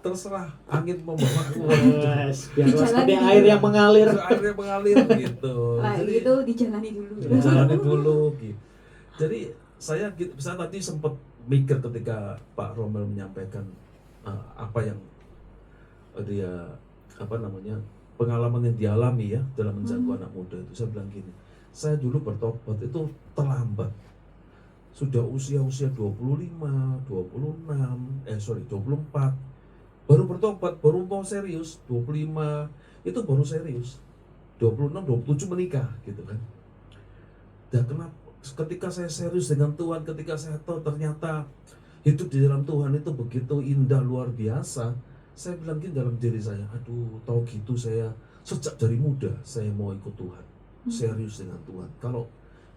terserah angin membawa aku.
Biar
Dijalani
seperti
dulu.
air yang mengalir.
Air yang mengalir gitu.
Nah,
Jadi
itu dijalani dulu.
jalani dulu gitu. Jadi saya tadi sempat mikir ketika Pak Romel menyampaikan apa yang dia pengalaman yang dialami ya dalam menjangkau anak muda itu. Saya bilang gini, saya dulu bertobat itu terlambat. Sudah usia 25, 24 baru bertobat, baru mau serius. 25 itu baru serius, 26, 27 menikah gitu kan. Dan kenapa ketika saya serius dengan Tuhan, ketika saya tahu ternyata hidup di dalam Tuhan itu begitu indah, luar biasa, saya bilang gini dalam diri saya, aduh tahu gitu saya sejak dari muda saya mau ikut Tuhan, serius dengan Tuhan.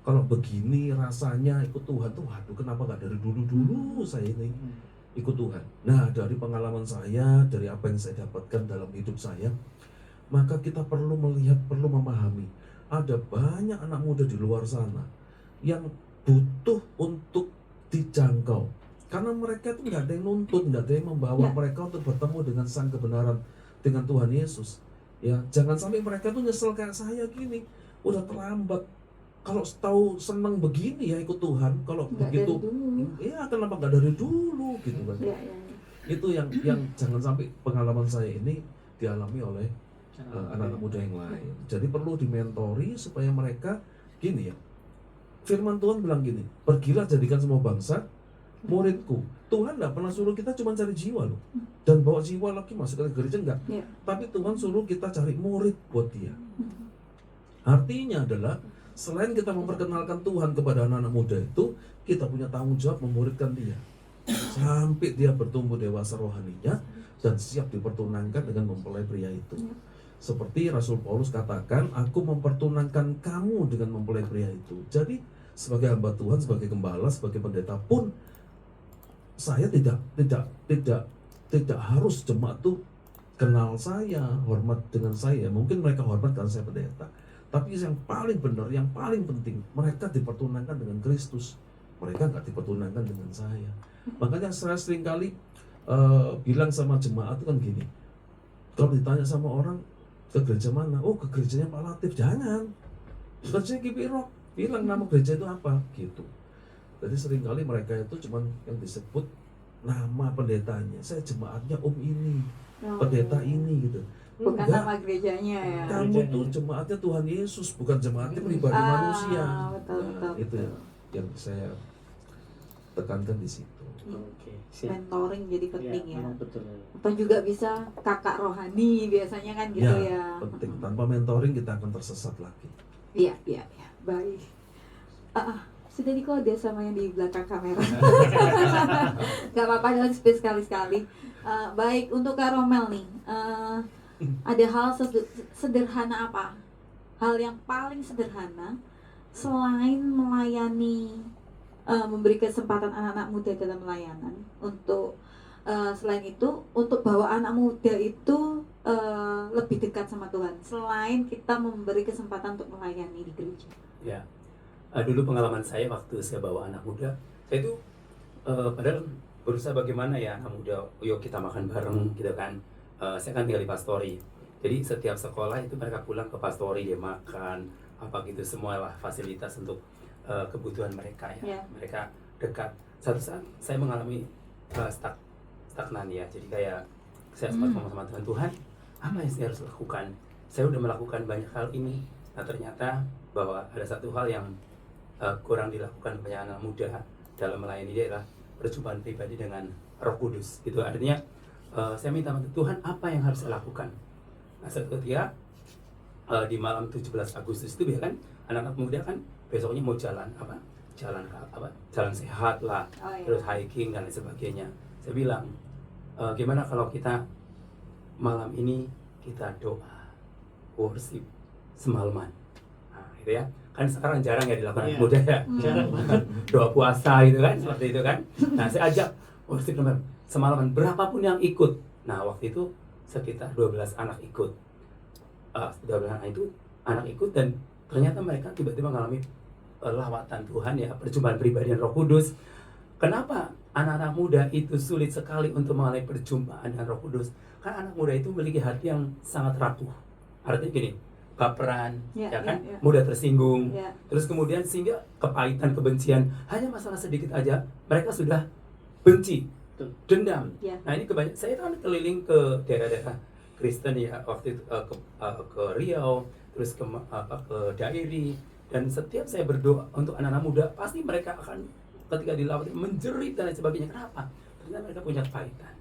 Kalau begini rasanya ikut Tuhan tuh, waduh kenapa gak dari dulu saya ini ikut Tuhan. Nah dari pengalaman saya, dari apa yang saya dapatkan dalam hidup saya, maka kita perlu melihat, perlu memahami, ada banyak anak muda di luar sana yang butuh untuk dijangkau. Karena mereka itu nggak ada yang nuntun, nggak ada yang membawa mereka untuk bertemu dengan sang kebenaran, dengan Tuhan Yesus. Ya, jangan sampai mereka tuh nyesel kayak saya gini, udah terlambat. Kalau tahu senang begini ya ikut Tuhan, kalau
Nggak
begitu,
dari dulu.
ya kenapa nggak dari dulu gitu kan?
Ya.
Itu yang jangan sampai pengalaman saya ini dialami oleh anak-anak muda yang lain. Jadi perlu dimentori supaya mereka gini ya. Firman Tuhan bilang gini, pergilah jadikan semua bangsa muridku. Tuhan nggak pernah suruh kita cuma cari jiwa loh, dan bawa jiwa lagi masuk ke gereja enggak.
Ya.
Tapi Tuhan suruh kita cari murid buat dia. Artinya adalah selain kita memperkenalkan Tuhan kepada anak-anak muda itu, kita punya tanggung jawab memuridkan dia sampai dia bertumbuh dewasa rohaninya dan siap dipertunangkan dengan mempelai pria itu. Seperti Rasul Paulus katakan, aku mempertunangkan kamu dengan mempelai pria itu. Jadi sebagai hamba Tuhan, sebagai gembala, sebagai pendeta pun, saya tidak harus jemaat itu kenal saya, hormat dengan saya. Mungkin mereka hormat karena saya pendeta. Tapi yang paling benar, yang paling penting, mereka dipertunangkan dengan Kristus. Mereka nggak dipertunangkan dengan saya. Makanya saya seringkali bilang sama jemaat itu kan gini, kalau ditanya sama orang, ke gereja mana? Oh, ke gerejanya Pak Latif. Jangan. Gerejanya GBI Rock. Bilang nama gereja itu apa? Gitu. Jadi seringkali mereka itu cuma yang disebut nama pendetanya. Saya jemaatnya ini, pendeta ini gitu.
Bukan
Enggak.
nama gerejanya ya.
Kamu tuh jemaatnya Tuhan Yesus, bukan jemaatnya pribadi manusia.
Betul.
Itu yang saya tekankan di situ.
Oke, siap.
Mentoring jadi penting ya.
Memang betul.
Atau juga bisa kakak rohani biasanya kan gitu ya.
Penting. Tanpa mentoring kita akan tersesat lagi.
Iya. Baik. Sudah dikode sama yang di belakang kamera. Gak apa-apa, jangan space sekali-sekali. Baik, untuk Kak Romel nih, ada hal sederhana apa? Hal yang paling sederhana selain melayani, memberi kesempatan anak-anak muda dalam pelayanan, untuk selain itu untuk bawa anak muda itu lebih dekat sama Tuhan, selain kita memberi kesempatan untuk melayani di gereja.
Ya, dulu pengalaman saya waktu saya bawa anak muda, saya itu padahal berusaha bagaimana ya anak muda, yuk kita makan bareng gitu kan. Saya kan tinggal di Pastori, jadi setiap sekolah itu mereka pulang ke Pastori, dia makan apa gitu, semualah fasilitas untuk kebutuhan mereka ya. Mereka dekat. Satu saat saya mengalami stagnan ya, jadi kayak saya sempat ngomong sama Tuhan, apa yang saya harus lakukan? Saya udah melakukan banyak hal ini, nah ternyata bahwa ada satu hal yang kurang dilakukan banyak anak muda dalam melayani dia adalah perjumpaan pribadi dengan Roh Kudus. Itu artinya saya minta sama Tuhan apa yang harus saya lakukan. Nah suatu ketika di malam 17 Agustus itu ya kan anak-anak muda kan besoknya mau jalan sehat lah, terus hiking dan lain sebagainya. Saya bilang gimana kalau kita malam ini kita doa worship semalaman. Nah gitu ya, kan sekarang jarang ya dilakukan anak muda ya,
Jarang banget.
doa puasa gitu kan, seperti itu kan. Nah saya ajak worship semalaman, berapapun yang ikut. Nah waktu itu sekitar 12 anak ikut. 12 anak ikut dan ternyata mereka tiba-tiba mengalami lawatan Tuhan ya, perjumpaan pribadi dengan Roh Kudus. Kenapa anak-anak muda itu sulit sekali untuk mengalami perjumpaan dengan Roh Kudus? Karena anak muda itu memiliki hati yang sangat rapuh. Artinya gini, baperan, ya kan, mudah tersinggung. Terus kemudian sehingga kepahitan, kebencian, hanya masalah sedikit aja mereka sudah benci, dendam. Nah ini kebanyakan, saya kan keliling ke daerah-daerah Kristen ya waktu itu ke Riau, terus ke Dairi, dan setiap saya berdoa untuk anak-anak muda, pasti mereka akan ketika dilawat menjerit dan lain sebagainya. Kenapa? Karena mereka punya kepahitan.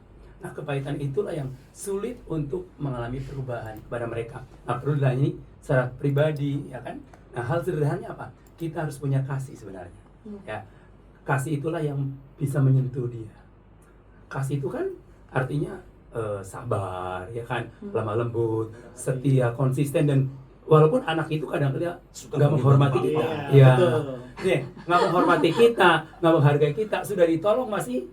Nah, kepahitan itulah yang sulit untuk mengalami perubahan kepada mereka. Nah, perlu dilayani secara pribadi, ya kan? Nah, hal sederhananya apa? Kita harus punya kasih sebenarnya. Ya, kasih itulah yang bisa menyentuh dia. Kasih itu kan artinya sabar, ya kan, lemah lembut, setia, konsisten, dan walaupun anak itu kadang-kadang nggak menghormati kita,
Iya,
ya, nih, nggak menghormati kita, nggak menghargai kita, sudah ditolong masih,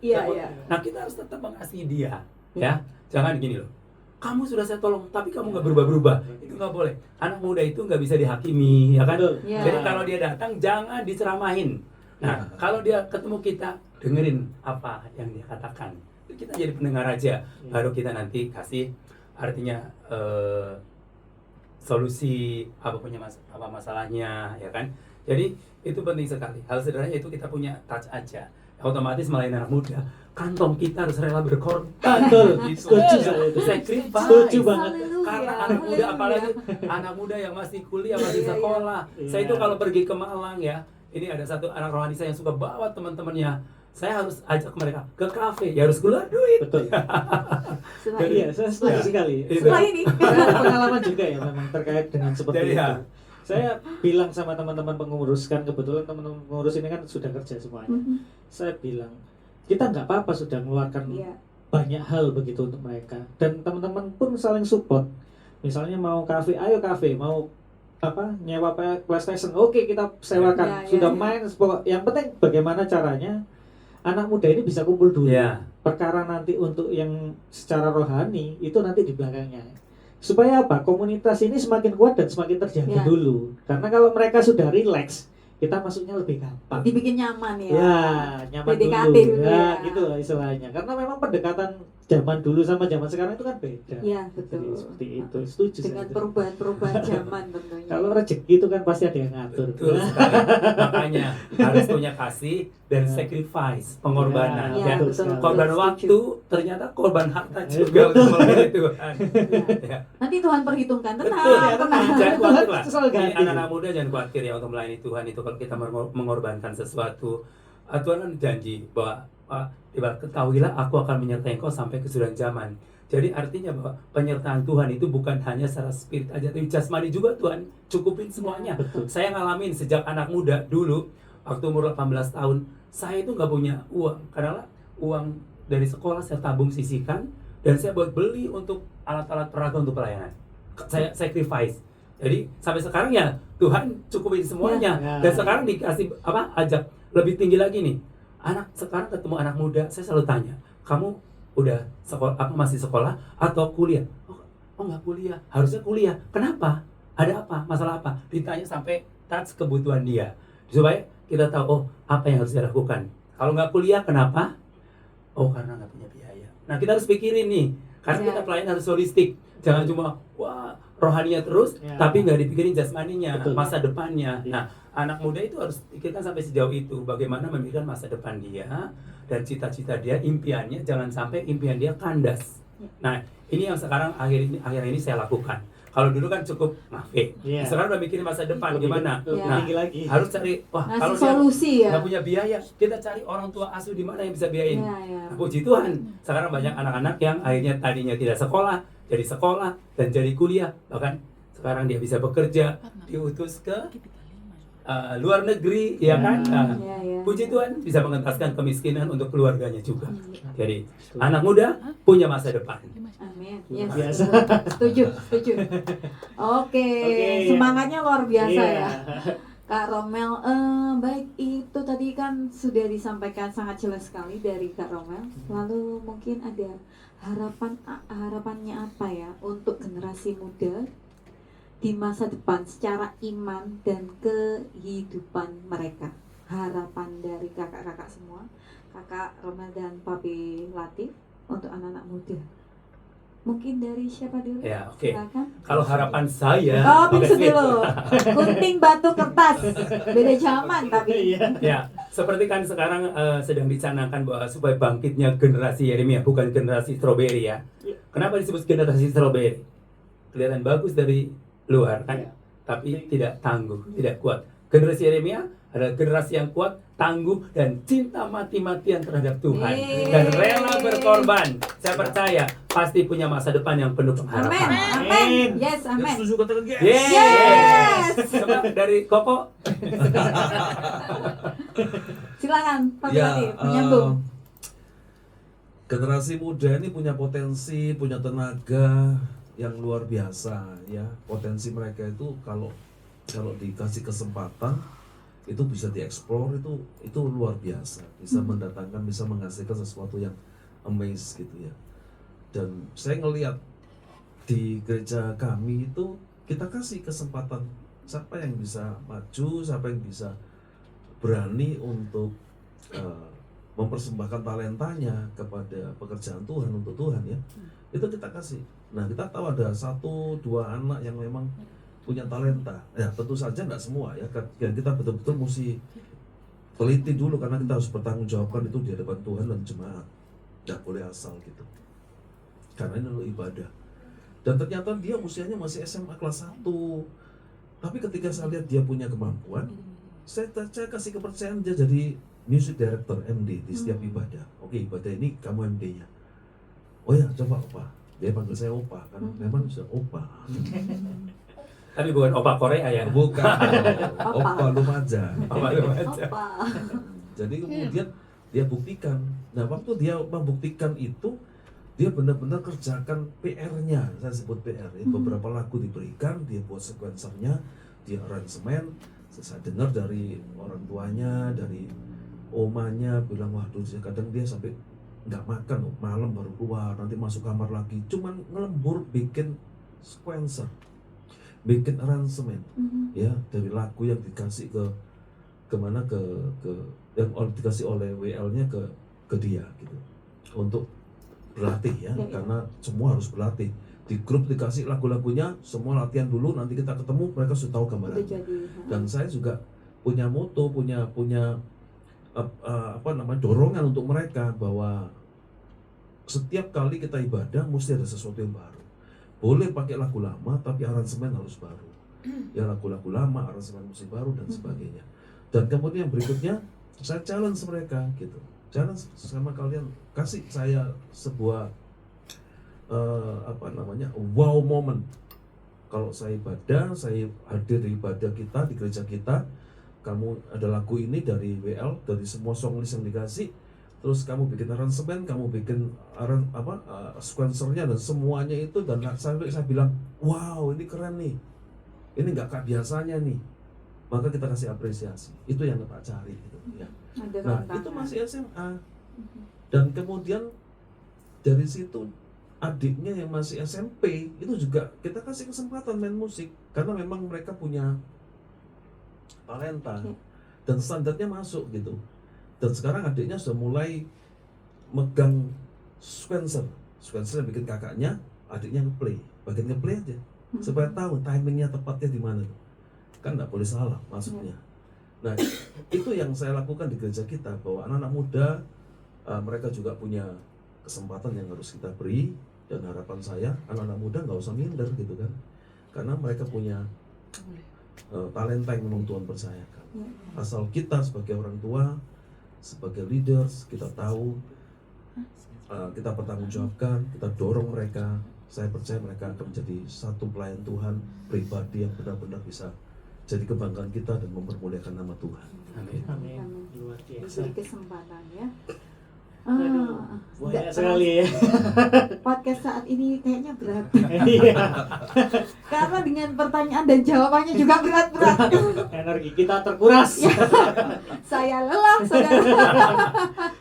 nah kita harus tetap mengasihi dia, ya, jangan gini loh, kamu sudah saya tolong, tapi kamu nggak berubah-berubah, itu nggak boleh. Anak muda itu nggak bisa dihakimi, ya kan?
Iya.
Jadi kalau dia datang jangan diceramahin. Nah, kalau dia ketemu kita, dengerin apa yang dia katakan. Kita jadi pendengar aja, baru kita nanti kasih artinya solusi apa masalahnya, ya kan? Jadi itu penting sekali. Hal sederhana itu kita punya touch aja. Otomatis melayani anak muda, kantong kita harus rela berkorban.
Betul,
Gitu.
setuju saya itu.
Sacrifice.
Setuju banget.
Karena anak muda, apalagi anak muda yang masih kuliah, masih sekolah. Saya itu kalau pergi ke Malang ya, ini ada satu anak rohani saya yang suka bawa teman-temannya. Saya harus ajak mereka ke kafe, ya harus keluar duit.
Betul.
Setelah
Iya, saya setuju sekali.
setelah ini.
Saya ada pengalaman juga ya memang terkait dengan seperti
Jadi,
itu.
ya.
Saya bilang sama teman-teman pengurus, kan kebetulan teman-teman pengurus ini kan sudah kerja semuanya. Saya bilang, kita nggak apa-apa sudah mengeluarkan
Iya.
banyak hal begitu untuk mereka. Dan teman-teman pun saling support. Misalnya mau kafe, ayo kafe, mau apa nyewa PlayStation, oke kita sewakan.
Ya,
Sudah
ya.
main, yang penting bagaimana caranya anak muda ini bisa kumpul dulu.
Ya.
Perkara nanti untuk yang secara rohani itu nanti di belakangnya. Supaya apa? Komunitas ini semakin kuat dan semakin terjaga
Ya.
dulu. Karena kalau mereka sudah rileks, kita masuknya lebih gampang.
Dibikin nyaman ya.
Ya, nyaman
PDKT
dulu.
dulu
Ya,
ya.
gitu lah istilahnya. Karena memang pendekatan zaman dulu sama zaman sekarang itu kan beda.
Iya,
Jadi
betul.
seperti itu. Setuju
Dengan
saya.
perubahan-perubahan zaman tentunya.
Kalau rezeki itu kan pasti ada yang ngatur.
Betul sekali. Makanya harus punya kasih dan sacrifice, pengorbanan.
Ya,
Ya.
betul,
Korban
betul,
waktu, ternyata korban harta juga untuk melayani Tuhan. Ya.
Nanti Tuhan perhitungkan,
Betul,
tenang,
ya,
tenang.
jangan khawatir lah.
Itu selalu
Jadi
ganti.
anak-anak muda jangan khawatir ya untuk melayani Tuhan itu kalau kita mengorbankan sesuatu. Tuhan kan janji bahwa ketahuilah aku akan menyertai engkau sampai kesudahan zaman. Jadi artinya bahwa penyertaan Tuhan itu bukan hanya secara spirit aja, tapi jasmani juga Tuhan cukupin semuanya.
Betul.
Saya ngalamin sejak anak muda dulu, waktu umur 18 tahun, saya itu nggak punya uang. Karena uang dari sekolah saya tabung sisihkan, dan saya buat beli untuk alat-alat peraga untuk pelayanan. Saya sacrifice. Jadi sampai sekarang ya Tuhan cukupin semuanya.
Ya.
Dan sekarang dikasih ajak lebih tinggi lagi nih. Anak sekarang ketemu anak muda, saya selalu tanya, kamu udah sekolah, masih sekolah atau kuliah? Oh nggak kuliah, harusnya kuliah. Kenapa? Ada apa? Masalah apa? Ditanya sampai touch kebutuhan dia, supaya kita tahu oh apa yang harus dia lakukan. Kalau nggak kuliah kenapa? Oh karena nggak punya biaya. Nah kita harus pikirin nih, karena
Ya.
kita pelayan harus holistik. Jangan cuma wah rohaninya terus,
Ya.
tapi nggak dipikirin jasmaninya,
Betul.
masa depannya.
Ya.
Nah anak muda itu harus pikirkan sampai sejauh itu, bagaimana memikirkan masa depan dia dan cita-cita dia, impiannya, jangan sampai impian dia kandas. Nah ini yang sekarang akhir ini saya lakukan. Kalau dulu kan cukup ngafe,
Iya.
sekarang udah mikirin masa depan gimana.
Lebih
Ya.
tinggi lagi.
Harus cari, wah kalau
Ngasih
dia
solusi ya.
nggak punya biaya, kita cari orang tua asuh di mana yang bisa biayain.
Ya, ya.
Nah, puji Tuhan, sekarang banyak anak-anak yang akhirnya tadinya tidak sekolah, jadi sekolah dan jadi kuliah, bahkan sekarang dia bisa bekerja, diutus ke luar negeri, ya kan? Nah,
Ya, ya.
puji Tuhan bisa mengentaskan kemiskinan untuk keluarganya juga.
Iya.
Jadi anak muda punya masa depan.
Amin.
Luar
Yes.
biasa.
Setuju, setuju. Oke,
Oke.
semangatnya luar biasa
Iya.
ya. Kak Romel, baik itu tadi kan sudah disampaikan sangat jelas sekali dari Kak Romel. Lalu mungkin ada harapannya apa ya untuk generasi muda di masa depan secara iman dan kehidupan mereka. Harapan dari kakak-kakak semua, Kakak Romel dan Papi Latif untuk anak-anak muda. Mungkin dari siapa dulu?
Ya, oke.
Silakan.
Kalau harapan saya,
Oh,
pakai
pinsu
sweet.
dulu. Gunting batu kertas. Beda zaman tapi.
Iya.
Ya, seperti kan sekarang sedang dicanangkan bahwa supaya bangkitnya generasi Yeremia, bukan generasi stroberi ya. Kenapa disebut generasi strawberry? Kelihatan bagus dari luar kan,
Iya.
tapi tidak tangguh, tidak kuat. Generasi Yeremia adalah generasi yang kuat, tangguh, dan cinta mati-matian terhadap Tuhan,
Yeay.
dan rela berkorban. Saya percaya pasti punya masa depan yang penuh
Amin.
pengharapan.
Amin. Yes,
Yang
amin.
setuju katakan yes.
Yes. Coba dari Koko.
Silakan Pak
Ya,
Bupati menyambung.
generasi muda ini punya potensi, punya tenaga yang luar biasa ya. Potensi mereka itu kalau dikasih kesempatan itu bisa dieksplor, itu luar biasa, bisa mendatangkan, bisa menghasilkan sesuatu yang amazing gitu ya. Dan saya ngelihat di gereja kami itu kita kasih kesempatan siapa yang bisa maju, siapa yang bisa berani untuk mempersembahkan talentanya kepada pekerjaan Tuhan, untuk Tuhan ya. Itu kita kasih. Nah, kita tahu ada 1-2 anak yang memang punya talenta. Ya, tentu saja nggak semua ya. Kita betul-betul mesti teliti dulu karena kita harus bertanggungjawabkan itu di hadapan Tuhan dan jemaat. Nggak boleh asal gitu. Karena ini adalah ibadah. Dan ternyata dia usianya masih SMA kelas 1. Tapi ketika saya lihat dia punya kemampuan, saya kasih kepercayaan dia jadi music director MD di setiap ibadah. Oke, ibadah ini kamu MD-nya. Oh ya, coba Opa. Dia panggil saya Opa kan. Memang sudah Opa.
Tapi bukan opa Korea ya.
Bukan. Opa Lumajang.
Opa Lumajang.
Apa?
Jadi kemudian dia buktikan. Nah, waktu dia membuktikan itu, dia benar-benar kerjakan PR-nya. Saya sebut PR. Ya. Beberapa lagu diberikan, dia buat sequencernya, dia aransemen. Saya dengar dari orang tuanya, dari omanya bilang, waduh, kadang dia sampai nggak makan, malam baru keluar, nanti masuk kamar lagi, cuman ngelembur bikin sequencer, bikin aransemen, ya dari lagu yang dikasih ke mana ke yang dikasih oleh WL-nya ke dia gitu, untuk berlatih ya, karena semua harus berlatih. Di grup dikasih lagu-lagunya, semua latihan dulu, nanti kita ketemu mereka sudah tahu gambarannya. Dan saya juga punya moto, punya dorongan untuk mereka bahwa setiap kali kita ibadah mesti ada sesuatu yang baru. Boleh pakai lagu lama tapi aransemen harus baru. Ya lagu-lagu lama, aransemen musik baru dan sebagainya. Dan kemudian berikutnya saya challenge mereka gitu. Challenge sama kalian, kasih saya sebuah wow moment. Kalau saya ibadah, saya hadir di ibadah kita, di gereja kita, kamu ada lagu ini dari WL, dari semua songlist yang dikasih, terus kamu bikin aransemen, kamu bikin sequencernya dan semuanya itu, dan sampai saya bilang, wow ini keren nih, ini nggak kayak biasanya nih, maka kita kasih apresiasi. Itu yang kita cari gitu ya. Nah itu masih SMA, dan kemudian dari situ adiknya yang masih SMP itu juga kita kasih kesempatan main musik karena memang mereka punya talenta dan standarnya masuk gitu. Dan sekarang adiknya sudah mulai megang sequencer bikin kakaknya, adiknya ngeplay, bagian ngeplay aja supaya tahu timingnya tepatnya di mana, kan nggak boleh salah masuknya. Nah itu yang saya lakukan di gereja kita, bahwa anak-anak muda mereka juga punya kesempatan yang harus kita beri, dan harapan saya anak-anak muda nggak usah minder gitu kan, karena mereka punya talenta yang memang Tuhan percayakan. Asal kita sebagai orang tua, sebagai leaders, kita tahu, kita pertanggungjawabkan, kita dorong mereka. Saya percaya mereka akan menjadi satu pelayan Tuhan pribadi yang benar-benar bisa jadi kebanggaan kita dan mempermuliakan nama Tuhan.
Amin.
Amin. Luar biasa.
Diberi kesempatan ya.
Aduh, banyak
Nggak
sekali ya.
podcast saat ini kayaknya berat.
Iya.
Karena dengan pertanyaan dan jawabannya juga berat-berat.
Energi kita terkuras.
Saya lelah, saudara.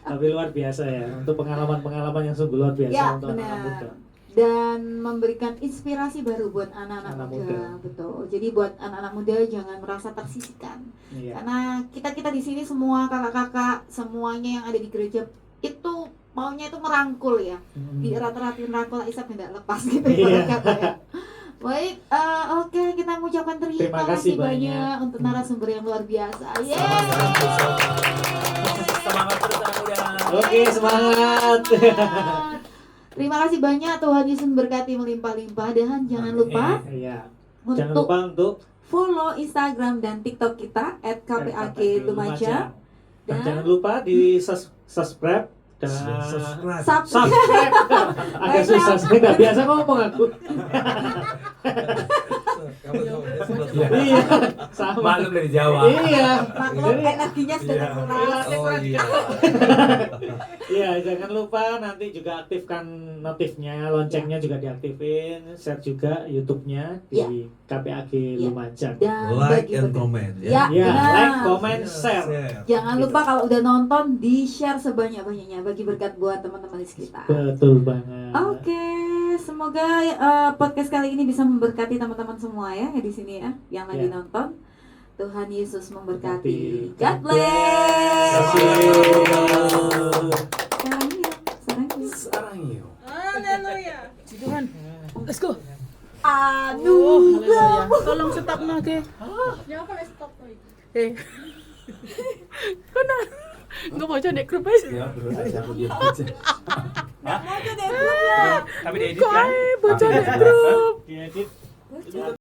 Tapi luar biasa ya, untuk pengalaman-pengalaman yang sungguh luar biasa
Ya,
untuk anak-anak muda.
benar. Dan memberikan inspirasi baru buat anak-anak
Anak
muda.
muda.
Betul. Jadi buat anak-anak muda jangan merasa tersisihkan.
Iya.
Karena kita di sini semua kakak-kakak, semuanya yang ada di gereja itu maunya itu merangkul ya. Di erat-eratin rangkul Isap tidak lepas gitu
Iya.
kata ya. Baik, oke, kita mengucapkan terima kasih banyak untuk narasumber yang luar biasa.
Semangat terus anak muda.
Oke, semangat.
Terima kasih banyak, Tuhan Yesus berkati melimpah-limpah, dan jangan lupa
Iya. Jangan
untuk
lupa untuk
follow Instagram dan TikTok kita @kpag Lumajang.
Dan
Dan-
jangan lupa di subscribe dan
Subscribe.
subscribe. Agak susah, saya nggak biasa ngomong aku. Iya, sama.
Maklum dari Jawa.
Iya.
Maklum
Jadi-
energinya sudah
Iya.
terkuras.
Oh iya.
Iya, jangan lupa nanti juga aktifkan notifnya, loncengnya juga diaktifin, share juga YouTube-nya di
Ya.
KPAG
Ya.
Lumajang.
Dan
Like
bagi
and
bagi-
comment
Ya,
Ya,
benar.
like, comment, share.
Jangan
Gitu.
lupa kalau udah nonton di-share sebanyak-banyaknya bagi berkat buat teman-teman di sekitar.
Betul banget.
Oke, semoga podcast kali ini bisa memberkati teman-teman semua ya di sini ya yang lagi
Ya.
nonton. Tuhan Yesus memberkati.
Berkati.
God
Terima
bless.
kasih.
Sarang yuk.
Haleluya. Puji Tuhan. Let's go.
Aduh.
Haleluya. Tolong stop lagi. Ya apa stop lagi? Kena. Enggak mau jadi grup aja.
Ya, terus aku dia aja.
Mau jadi grup ya.
Tapi diedit
Kok
kan?
bocor di grup.
Diedit.